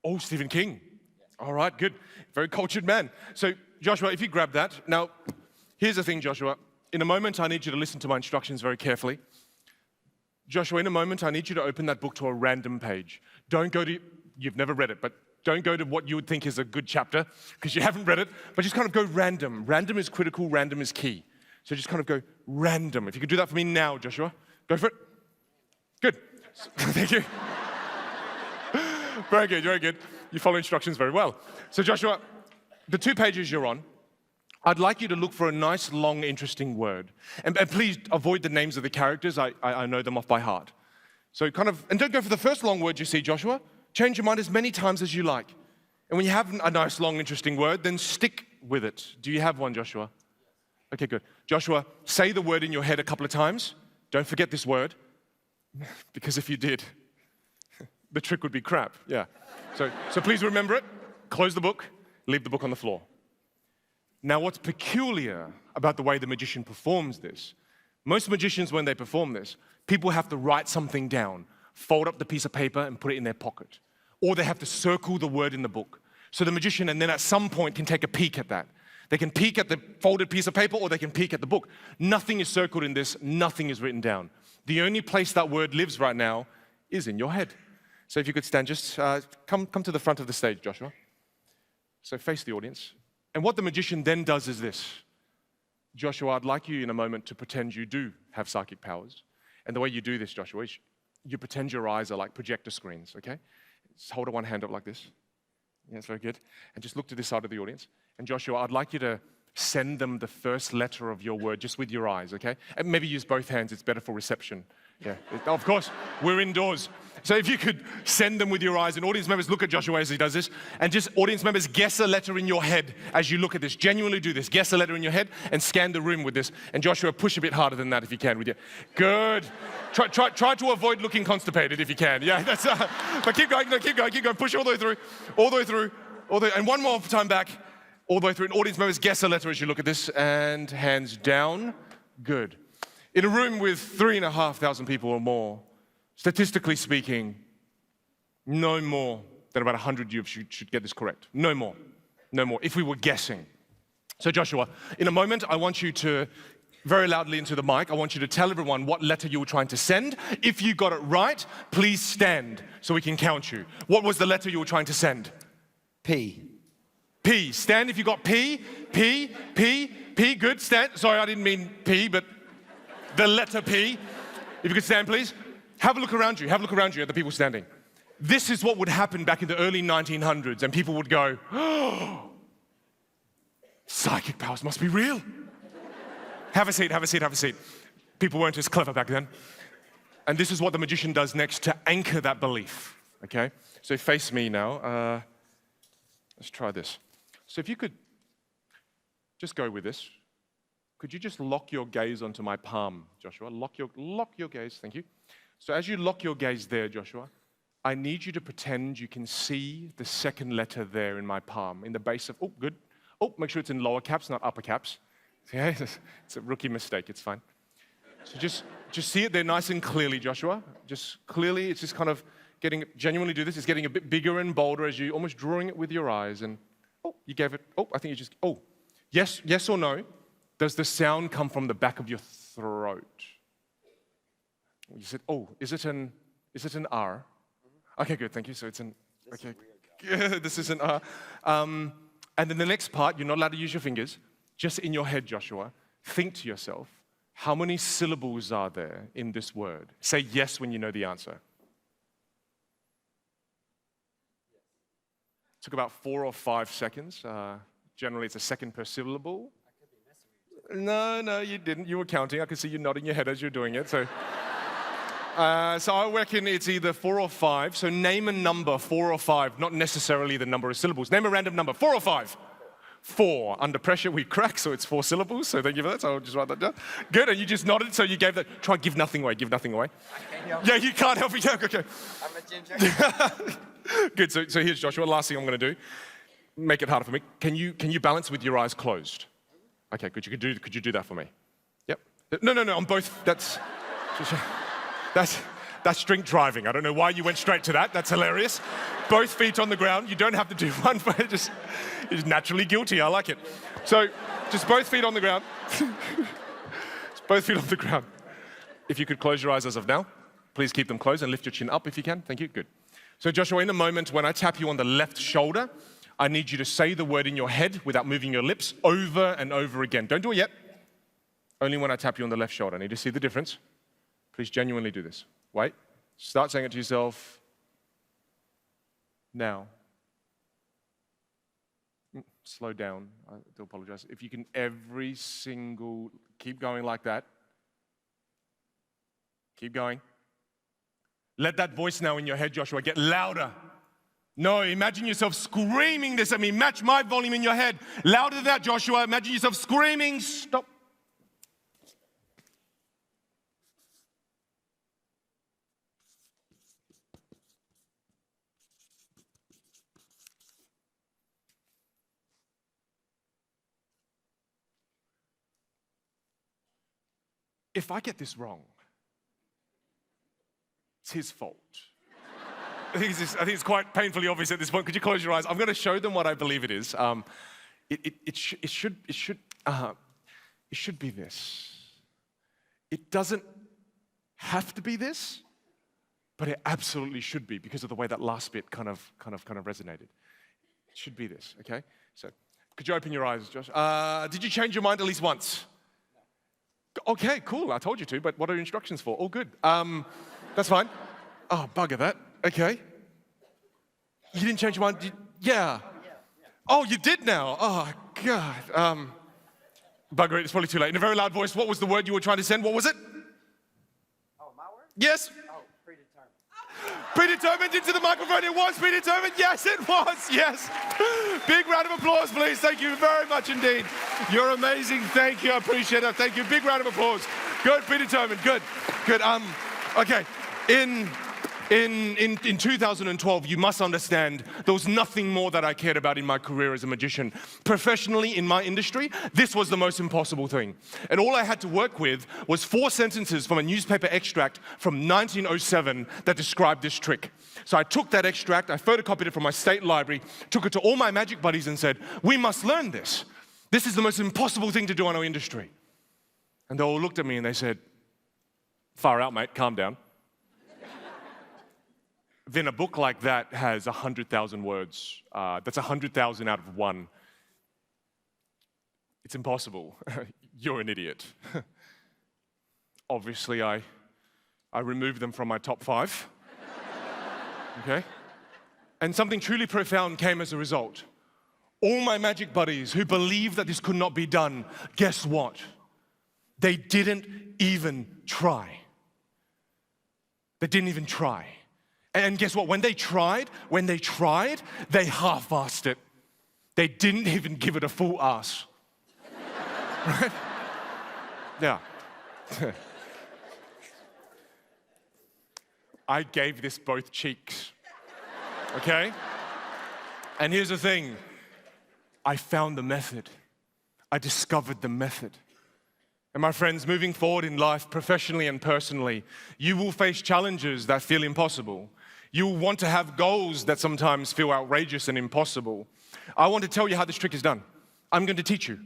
Oh, Stephen King. All right, good. Very cultured man. So, Joshua, if you grab that. Now, here's the thing, Joshua. In a moment, I need you to listen to my instructions very carefully. Joshua, in a moment, I need you to open that book to a random page. Don't go to, you've never read it, but don't go to what you would think is a good chapter, because you haven't read it, but just kind of go random. Random is critical, random is key. So just kind of go random. If you could do that for me now, Joshua. Go for it. Good. Thank you. Very good, very good. You follow instructions very well. So Joshua, the 2 pages you're on, I'd like you to look for a nice, long, interesting word. And please avoid the names of the characters. I know them off by heart. So kind of, and don't go for the first long word you see, Joshua. Change your mind as many times as you like. And when you have a nice, long, interesting word, then stick with it. Do you have one, Joshua? Okay, good. Joshua, say the word in your head a couple of times. Don't forget this word, because if you did, the trick would be crap, yeah. So please remember it, close the book, leave the book on the floor. Now, what's peculiar about the way the magician performs this, most magicians, when they perform this, people have to write something down, fold up the piece of paper and put it in their pocket. Or they have to circle the word in the book. So the magician, and then at some point, can take a peek at that. They can peek at the folded piece of paper, or they can peek at the book. Nothing is circled in this, nothing is written down. The only place that word lives right now is in your head. So if you could stand, just come to the front of the stage, Joshua. So face the audience. And what the magician then does is this. Joshua, I'd like you in a moment to pretend you do have psychic powers. And the way you do this, Joshua, is you pretend your eyes are like projector screens, okay? Just hold one hand up like this. Yeah, that's very good. And just look to this side of the audience. And Joshua, I'd like you to send them the first letter of your word just with your eyes, okay? And maybe use both hands, it's better for reception. Yeah, of course, we're indoors. So if you could send them with your eyes, and audience members look at Joshua as he does this, and just audience members guess a letter in your head as you look at this. Genuinely do this. Guess a letter in your head and scan the room with this. And Joshua, push a bit harder than that if you can with you. Good. Try to avoid looking constipated if you can. Yeah, that's. But keep going. No, keep going. Push all the way through. All the way through. And one more time back. All the way through. And audience members guess a letter as you look at this. And hands down. Good. In a room with 3,500 people or more, statistically speaking, no more than about 100 of you should get this correct. No more. No more, if we were guessing. So Joshua, in a moment, I want you to, very loudly into the mic, I want you to tell everyone what letter you were trying to send. If you got it right, please stand so we can count you. What was the letter you were trying to send?
P.
P. Stand if you got P. P. Good, stand. Sorry, I didn't mean P, but the letter P. If you could stand, please. Have a look around you. Have a look around you at the people standing. This is what would happen back in the early 1900s, and people would go, oh, psychic powers must be real. Have a seat, have a seat, have a seat. People weren't as clever back then. And this is what the magician does next to anchor that belief, okay? So face me now. Let's try this. So if you could just go with this. Could you just lock your gaze onto my palm, Joshua? Lock your gaze, thank you. So as you lock your gaze there, Joshua, I need you to pretend you can see the second letter there in my palm, in the base of, oh, good. Oh, make sure it's in lower caps, not upper caps. Yeah, it's a rookie mistake, it's fine. So just see it there nice and clearly, Joshua. Just clearly, it's just kind of genuinely do this, it's getting a bit bigger and bolder as you almost drawing it with your eyes. And, oh, you gave it, oh, I think you just, oh, yes or no? Does the sound come from the back of your throat? You said, oh, is it an R? Okay, good, thank you. So it's an, okay, this is an R. And then the next part, you're not allowed to use your fingers. Just in your head, Joshua, think to yourself, how many syllables are there in this word? Say yes when you know the answer. Took about 4 or 5 seconds. Generally, it's a second per syllable. No, you didn't. You were counting. I could see you nodding your head as you're doing it. So I reckon it's either 4 or 5. So name a number, 4 or 5, not necessarily the number of syllables. Name a random number, 4 or 5. 4. Under pressure, we crack, so it's 4 syllables. So thank you for that. So I'll just write that down. Good, and you just nodded, so you gave that. Try give nothing away, give nothing away. Yeah, you can't help it. Yeah, okay.
I'm a ginger.
Good, so here's Joshua. Last thing I'm going to do. Make it harder for me. Can you balance with your eyes closed? Okay, good. Could you do that for me? Yep. No. On both. That's drink driving. I don't know why you went straight to that. That's hilarious. Both feet on the ground. You don't have to do one. But just naturally guilty. I like it. So, just both feet on the ground. Just both feet on the ground. If you could close your eyes as of now, please keep them closed and lift your chin up if you can. Thank you. Good. So, Joshua, in a moment when I tap you on the left shoulder, I need you to say the word in your head without moving your lips over and over again. Don't do it yet. Only when I tap you on the left shoulder. I need to see the difference. Please genuinely do this. Wait. Start saying it to yourself now. Slow down. I do apologize. If you can keep going like that. Keep going. Let that voice now in your head, Joshua, get louder. No, imagine yourself screaming this at me. Match my volume in your head. Louder than that, Joshua. Imagine yourself screaming. Stop. If I get this wrong, it's his fault. I think it's quite painfully obvious at this point. Could you close your eyes? I'm going to show them what I believe it is. It should be this. It doesn't have to be this, but it absolutely should be because of the way that last bit kind of resonated. It should be this, okay? So, could you open your eyes, Josh? Did you change your mind at least once? Okay, cool. I told you to, but what are your instructions for? All good. That's fine. Oh, bugger that. Okay. You didn't change your mind? Yeah. Oh, you did now? Oh, God. Bugger it, it's probably too late. In a very loud voice, what was the word you were trying to send? What was it?
Oh, my word?
Yes?
Oh, predetermined.
Predetermined into the microphone. It was predetermined. Yes, it was. Yes. Big round of applause, please. Thank you very much indeed. You're amazing. Thank you. I appreciate it. Thank you. Big round of applause. Good. Predetermined. Good. Good. Okay. In 2012, you must understand, there was nothing more that I cared about in my career as a magician. Professionally, in my industry, this was the most impossible thing. And all I had to work with was 4 sentences from a newspaper extract from 1907 that described this trick. So I took that extract, I photocopied it from my state library, took it to all my magic buddies and said, we must learn this. This is the most impossible thing to do in our industry. And they all looked at me and they said, far out, mate, calm down. Then a book like that has 100,000 words. That's 100,000 out of 1. It's impossible. You're an idiot. Obviously, I removed them from my top 5. Okay? And something truly profound came as a result. All my magic buddies who believed that this could not be done, guess what? They didn't even try. They didn't even try. And guess what? When they tried, they half-assed it. They didn't even give it a full ass. Right? Yeah. I gave this both cheeks. Okay? And here's the thing. I found the method. I discovered the method. And my friends, moving forward in life, professionally and personally, you will face challenges that feel impossible. You will want to have goals that sometimes feel outrageous and impossible. I want to tell you how this trick is done. I'm going to teach you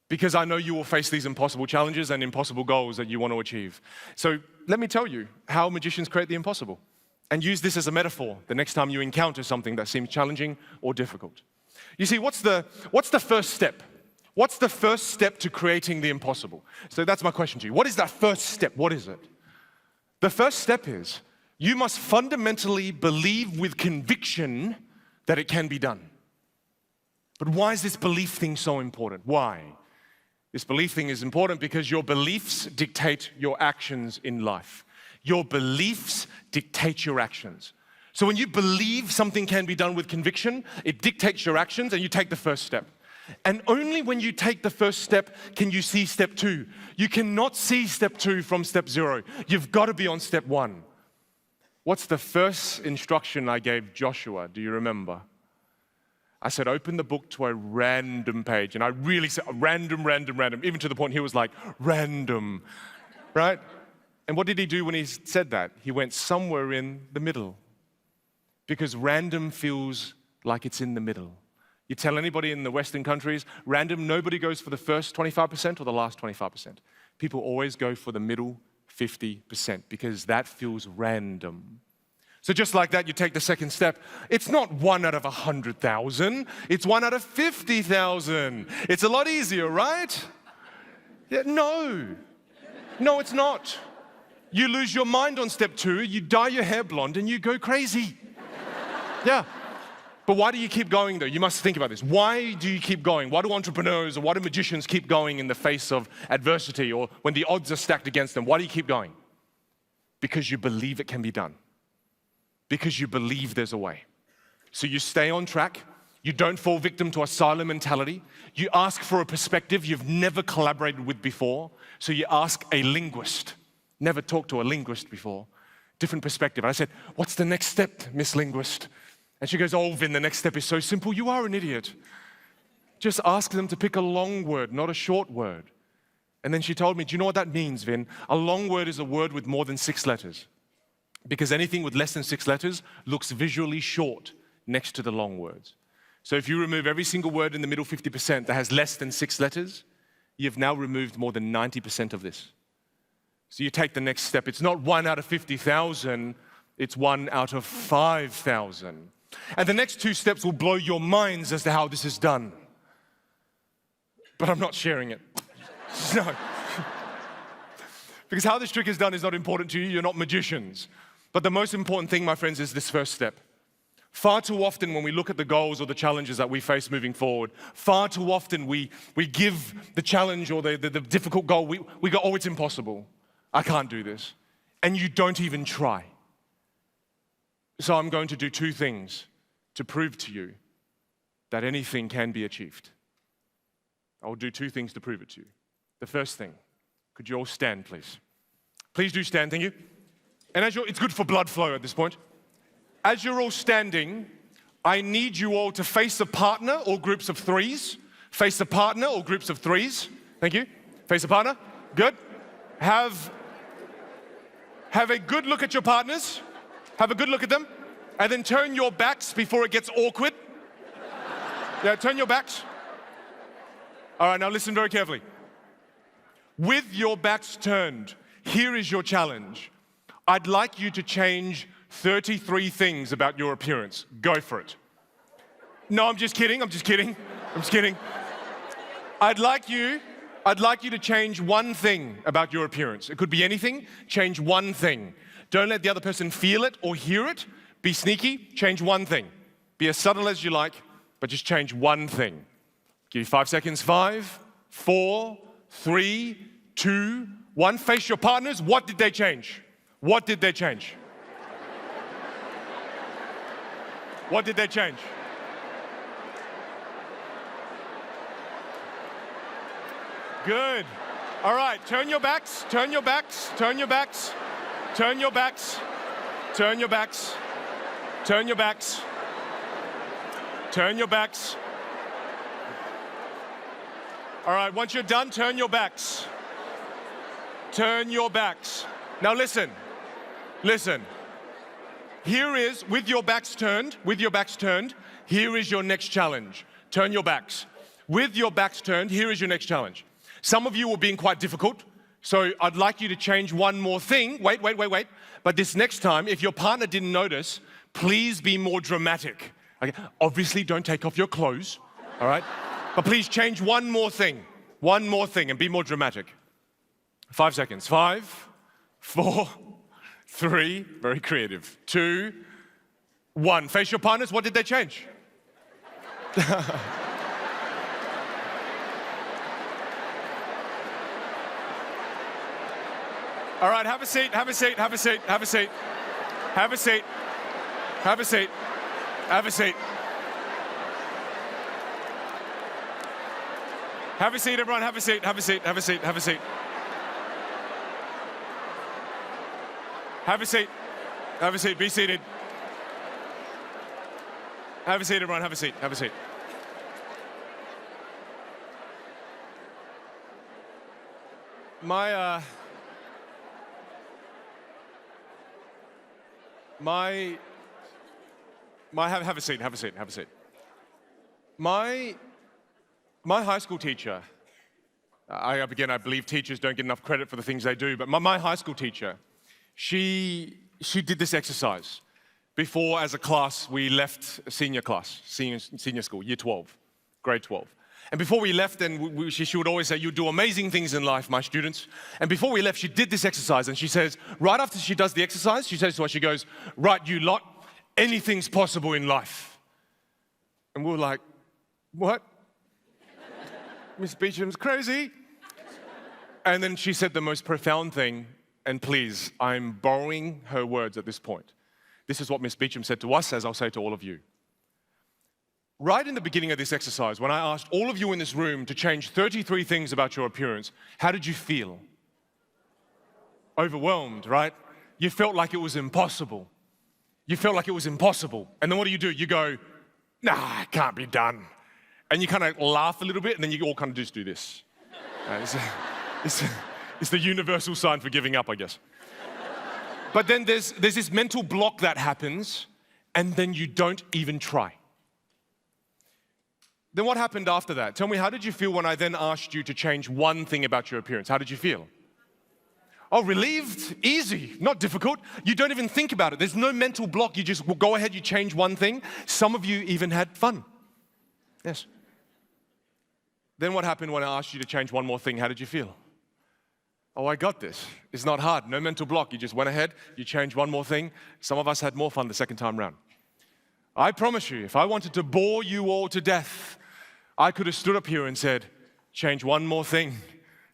because I know you will face these impossible challenges and impossible goals that you want to achieve. So let me tell you how magicians create the impossible and use this as a metaphor the next time you encounter something that seems challenging or difficult. You see, what's the first step? What's the first step to creating the impossible? So that's my question to you. What is that first step? What is it? The first step is you must fundamentally believe with conviction that it can be done. But why is this belief thing so important? Why? This belief thing is important because your beliefs dictate your actions in life. Your beliefs dictate your actions. So when you believe something can be done with conviction, it dictates your actions and you take the first step. And only when you take the first step can you see step 2. You cannot see step 2 from step 0. You've got to be on step 1. What's the first instruction I gave Joshua? Do you remember? I said, open the book to a random page. And I really said, random, even to the point he was like, random, right? And what did he do when he said that? He went somewhere in the middle. Because random feels like it's in the middle. You tell anybody in the Western countries, random, nobody goes for the first 25% or the last 25%. People always go for the middle 50% because that feels random. So just like that, you take the second step. It's not 1 out of 100,000. It's 1 out of 50,000. It's a lot easier, right? Yeah, no, it's not. You lose your mind on step 2, you dye your hair blonde and you go crazy. Yeah. But why do you keep going though? You must think about this. Why do you keep going? Why do entrepreneurs or why do magicians keep going in the face of adversity or when the odds are stacked against them? Why do you keep going? Because you believe it can be done. Because you believe there's a way. So you stay on track. You don't fall victim to a silo mentality. You ask for a perspective you've never collaborated with before. So you ask a linguist. Never talked to a linguist before. Different perspective. I said, what's the next step, Miss Linguist? And she goes, oh, Vin, the next step is so simple. You are an idiot. Just ask them to pick a long word, not a short word. And then she told me, do you know what that means, Vin? A long word is a word with more than 6 letters. Because anything with less than 6 letters looks visually short next to the long words. So if you remove every single word in the middle 50% that has less than 6 letters, you've now removed more than 90% of this. So you take the next step. It's not 1 out of 50,000, it's 1 out of 5,000. And the next 2 steps will blow your minds as to how this is done. But I'm not sharing it. No. Because how this trick is done is not important to you. You're not magicians. But the most important thing, my friends, is this first step. Far too often when we look at the goals or the challenges that we face moving forward, far too often we give the challenge or the difficult goal, we go, oh, it's impossible. I can't do this. And you don't even try. So I'm going to do 2 things to prove to you that anything can be achieved. I'll do 2 things to prove it to you. The first thing, could you all stand, please? Please do stand, thank you. And it's good for blood flow at this point. As you're all standing, I need you all to face a partner or groups of 3s. Face a partner or groups of 3s. Thank you. Face a partner. Good. Have a good look at your partners. Have a good look at them. And then turn your backs before it gets awkward. Yeah, turn your backs. All right, now listen very carefully. With your backs turned, here is your challenge. I'd like you to change 33 things about your appearance. Go for it. No, I'm just kidding. I'd like you to change 1 thing about your appearance. It could be anything. Change 1 thing. Don't let the other person feel it or hear it. Be sneaky. Change 1 thing. Be as subtle as you like, but just change 1 thing. Give you 5 seconds. 5, 4, 3, 2, 1. Face your partners. What did they change? What did they change? What did they change? Good. All right, turn your backs, turn your backs, turn your backs, turn your backs, turn your backs, turn your backs, turn your backs. All right, once you're done, turn your backs. Turn your backs. Now listen. Here is, with your backs turned, here is your next challenge. Turn your backs. With your backs turned, here is your next challenge. Some of you were being quite difficult, so I'd like you to change 1 more thing. Wait. But this next time, if your partner didn't notice, please be more dramatic. Okay? Obviously, don't take off your clothes, all right? But please change 1 more thing, and be more dramatic. 5 seconds. 5, 4, 3, very creative. 2, 1. Face your partners. What did they change? All right, have a seat. Have a seat, everyone. Have a seat. Have a seat. Be seated. Have a seat, everyone. Have a seat. Have a seat. My high school teacher, I believe teachers don't get enough credit for the things they do, but my high school teacher, she did this exercise before, as a class, we left senior school, year 12, grade 12. And before we left, then she would always say, you do amazing things in life, my students. And before we left, she did this exercise, and she says, right after she does the exercise, she says to us, she goes, right, you lot, anything's possible in life. And we were like, what? Miss Beecham's crazy. And then she said the most profound thing, and please, I'm borrowing her words at this point. This is what Miss Beecham said to us, as I'll say to all of you. Right in the beginning of this exercise, when I asked all of you in this room to change 33 things about your appearance, how did you feel? Overwhelmed, right? You felt like it was impossible. And then what do? You go, nah, it can't be done. And you kind of laugh a little bit, and then you all kind of just do this. It's the universal sign for giving up, I guess. But then there's this mental block that happens, and then you don't even try. Then what happened after that? Tell me, how did you feel when I then asked you to change 1 thing about your appearance? How did you feel? Oh, relieved? Easy, not difficult. You don't even think about it. There's no mental block. You just go ahead, you change one thing. Some of you even had fun. Yes. Then what happened when I asked you to change one more thing? How did you feel? Oh, I got this. It's not hard, no mental block. You just went ahead, you changed one more thing. Some of us had more fun the second time round. I promise you, if I wanted to bore you all to death, I could have stood up here and said, change one more thing,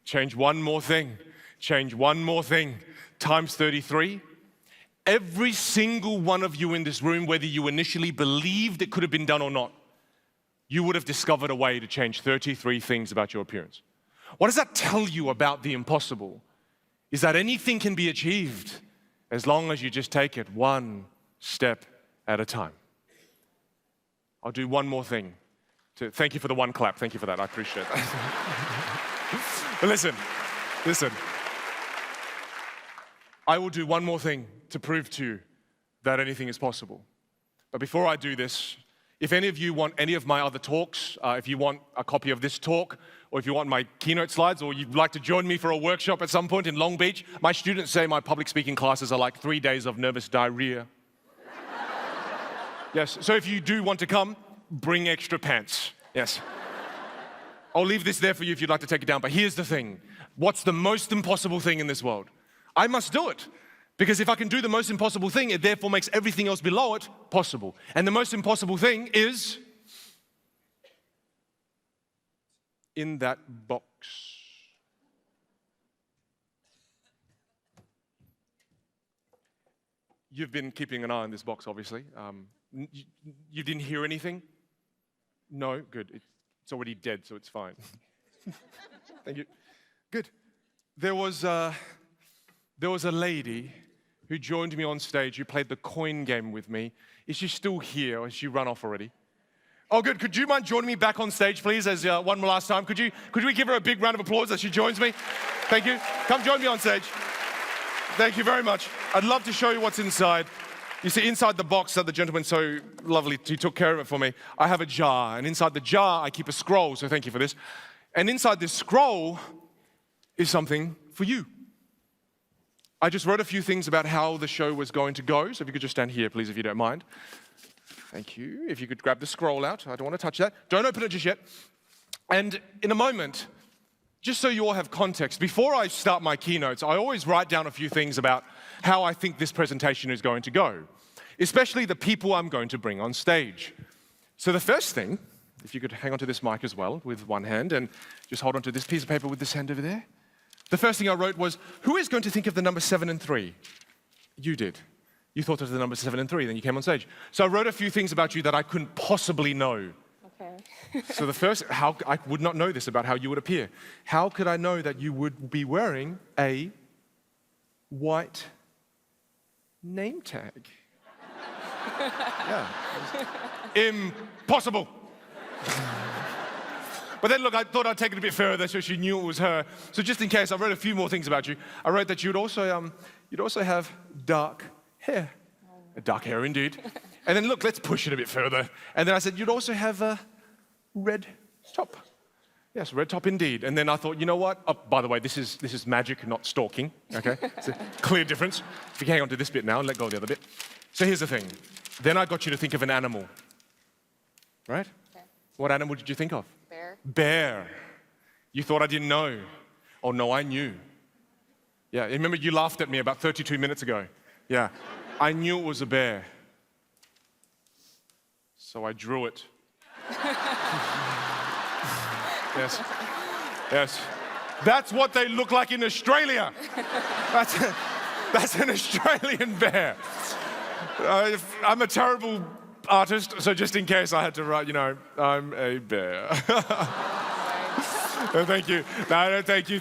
change one more thing, change one more thing, times 33. Every single one of you in this room, whether you initially believed it could have been done or not, you would have discovered a way to change 33 things about your appearance. What does that tell you about the impossible? Is that anything can be achieved as long as you just take it one step at a time. I'll do one more thing. Thank you for the one clap. Thank you for that. I appreciate that. But listen. I will do one more thing to prove to you that anything is possible. But before I do this, if any of you want any of my other talks, if you want a copy of this talk, or if you want my keynote slides, or you'd like to join me for a workshop at some point in Long Beach, my students say my public speaking classes are like 3 days of nervous diarrhea. Yes, so if you do want to come, bring extra pants. Yes. I'll leave this there for you if you'd like to take it down, but here's the thing. What's the most impossible thing in this world? I must do it. Because if I can do the most impossible thing, it therefore makes everything else below it possible. And the most impossible thing is in that box. You've been keeping an eye on this box, obviously. You didn't hear anything? No? Good. It's already dead, so it's fine. Thank you. Good. There was a lady who joined me on stage, who played the coin game with me. Is she still here, or has she run off already? Oh, good. Could you mind joining me back on stage, please, as one last time? Could we give her a big round of applause as she joins me? Thank you. Come join me on stage. Thank you very much. I'd love to show you what's inside. You see, inside the box that the gentleman so lovely, he took care of it for me, I have a jar, and inside the jar, I keep a scroll, so thank you for this. And inside this scroll is something for you. I just wrote a few things about how the show was going to go, so if you could just stand here, please, if you don't mind. Thank you. If you could grab the scroll out. I don't want to touch that. Don't open it just yet. And in a moment, just so you all have context, before I start my keynotes, I always write down a few things about how I think this presentation is going to go, especially the people I'm going to bring on stage. So the first thing, if you could hang on to this mic as well with one hand and just hold on to this piece of paper with this hand over there. The first thing I wrote was, who is going to think of the number 7 and 3? You did. You thought of the number 7 and 3, then you came on stage. So I wrote a few things about you that I couldn't possibly know. Okay. So the first, I would not know this about how you would appear. How could I know that you would be wearing a white name tag? Yeah. Impossible. But then look, I thought I'd take it a bit further so she knew it was her. So just in case, I wrote a few more things about you. I wrote that you'd also have dark hair. Dark hair indeed. And then look, let's push it a bit further. And then I said, you'd also have a red top. Yes, red top indeed. And then I thought, you know what? Oh, by the way, this is magic, not stalking, okay? It's a clear difference. If you can hang on to this bit now and let go of the other bit. So here's the thing. Then I got you to think of an animal, right? Okay. What animal did you think of?
Bear.
Bear. You thought I didn't know. Oh no, I knew. Yeah, remember you laughed at me about 32 minutes ago. Yeah, I knew it was a bear. So I drew it. Yes, yes. That's what they look like in Australia. That's an Australian bear. I'm a terrible artist, so just in case I had to write, I'm a bear. No, thank you. No, thank you.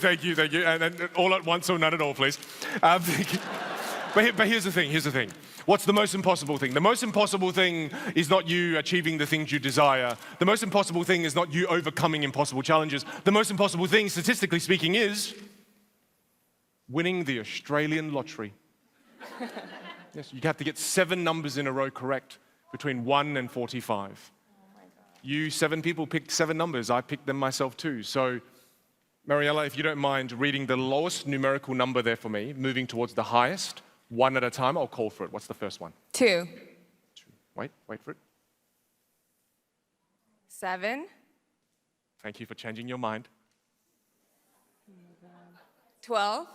And all at once or none at all, please. But here's the thing. What's the most impossible thing? The most impossible thing is not you achieving the things you desire. The most impossible thing is not you overcoming impossible challenges. The most impossible thing, statistically speaking, is winning the Australian lottery. Yes, you have to get 7 numbers in a row correct between 1 and 45. Oh my God. You 7 people picked 7 numbers. I picked them myself too. So Mariella, if you don't mind reading the lowest numerical number there for me, moving towards the highest, one at a time, I'll call for it. What's the first one?
2.
Wait for it.
7.
Thank you for changing your mind.
12.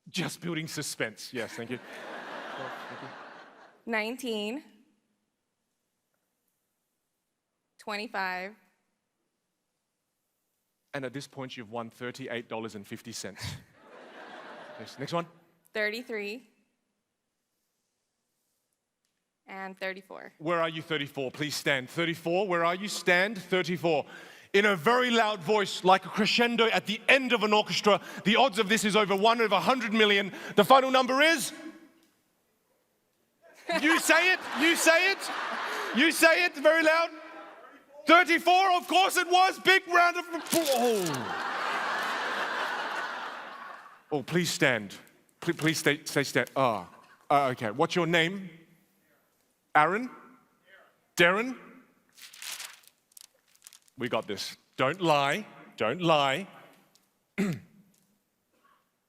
Just building suspense. Yes, thank you.
19. 25.
And at this point, you've won $38.50. Yes, next one.
33. And 34.
Where are you, 34? Please stand. 34, where are you? Stand, 34. In a very loud voice, like a crescendo at the end of an orchestra, the odds of this is over 1 over 100 million. The final number is? You say it, you say it, you say it very loud. 34, of course it was. Big round of applause. Oh, please stand. Please stay stand. Okay. What's your name? Aaron? Darren? We got this. Don't lie. Don't lie.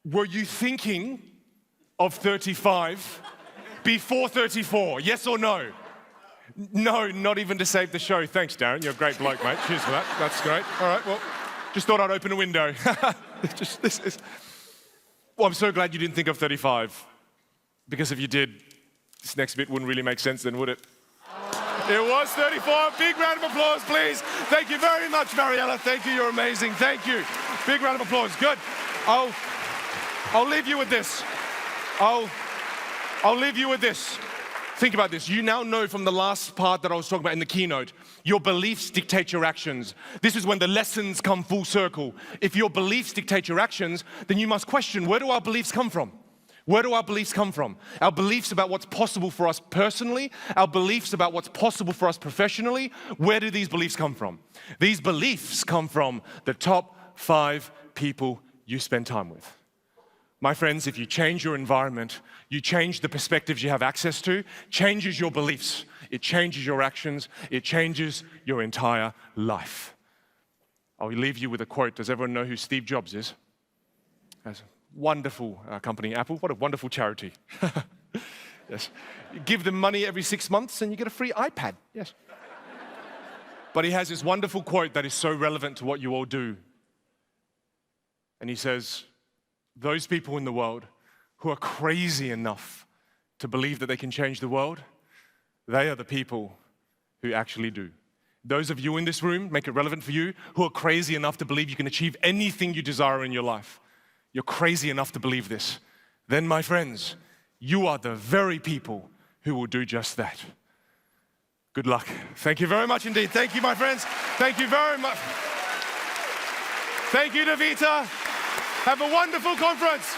Were you thinking of 35 before 34? Yes or no? No, not even to save the show. Thanks, Darren. You're a great bloke, mate. Cheers for that. That's great. All right, well, just thought I'd open a window. Well, I'm so glad you didn't think of 35. Because if you did, this next bit wouldn't really make sense then, would it? It was 34. Big round of applause, please. Thank you very much, Mariella. Thank you. You're amazing. Thank you. Big round of applause. Good. I'll leave you with this. I'll leave you with this. Think about this. You now know from the last part that I was talking about in the keynote, your beliefs dictate your actions. This is when the lessons come full circle. If your beliefs dictate your actions, then you must question, where do our beliefs come from? Where do our beliefs come from? Our beliefs about what's possible for us personally, our beliefs about what's possible for us professionally, where do these beliefs come from? These beliefs come from the top 5 people you spend time with. My friends, if you change your environment, you change the perspectives you have access to, changes your beliefs, it changes your actions, it changes your entire life. I'll leave you with a quote. Does everyone know who Steve Jobs is? That's a wonderful company, Apple. What a wonderful charity. Yes. You give them money every 6 months and you get a free iPad. Yes. But he has this wonderful quote that is so relevant to what you all do. And he says, those people in the world who are crazy enough to believe that they can change the world, they are the people who actually do. Those of you in this room, make it relevant for you, who are crazy enough to believe you can achieve anything you desire in your life. You're crazy enough to believe this. Then, my friends, you are the very people who will do just that. Good luck. Thank you very much indeed. Thank you, my friends. Thank you very much. Thank you, Davita. Have a wonderful conference.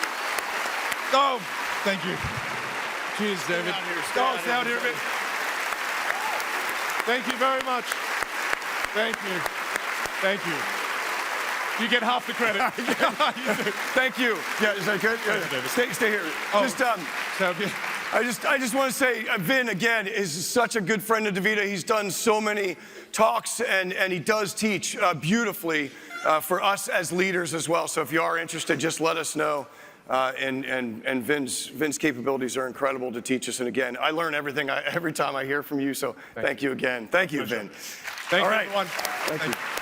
Oh, thank you. Cheers, David. Stay out here a bit. Thank you very much. Thank you. Thank you. You get half the credit.
Thank you. Yeah, is that good? Yeah. Stay here. I just want to say, Vin, again, is such a good friend of Davita. He's done so many talks, and he does teach beautifully for us as leaders as well. So if you are interested, just let us know. And Vin's capabilities are incredible to teach us. And again, I learn everything every time I hear from you. So thank you again. Thank you, Vin.
Thank you,
All right.
everyone.
Thank you.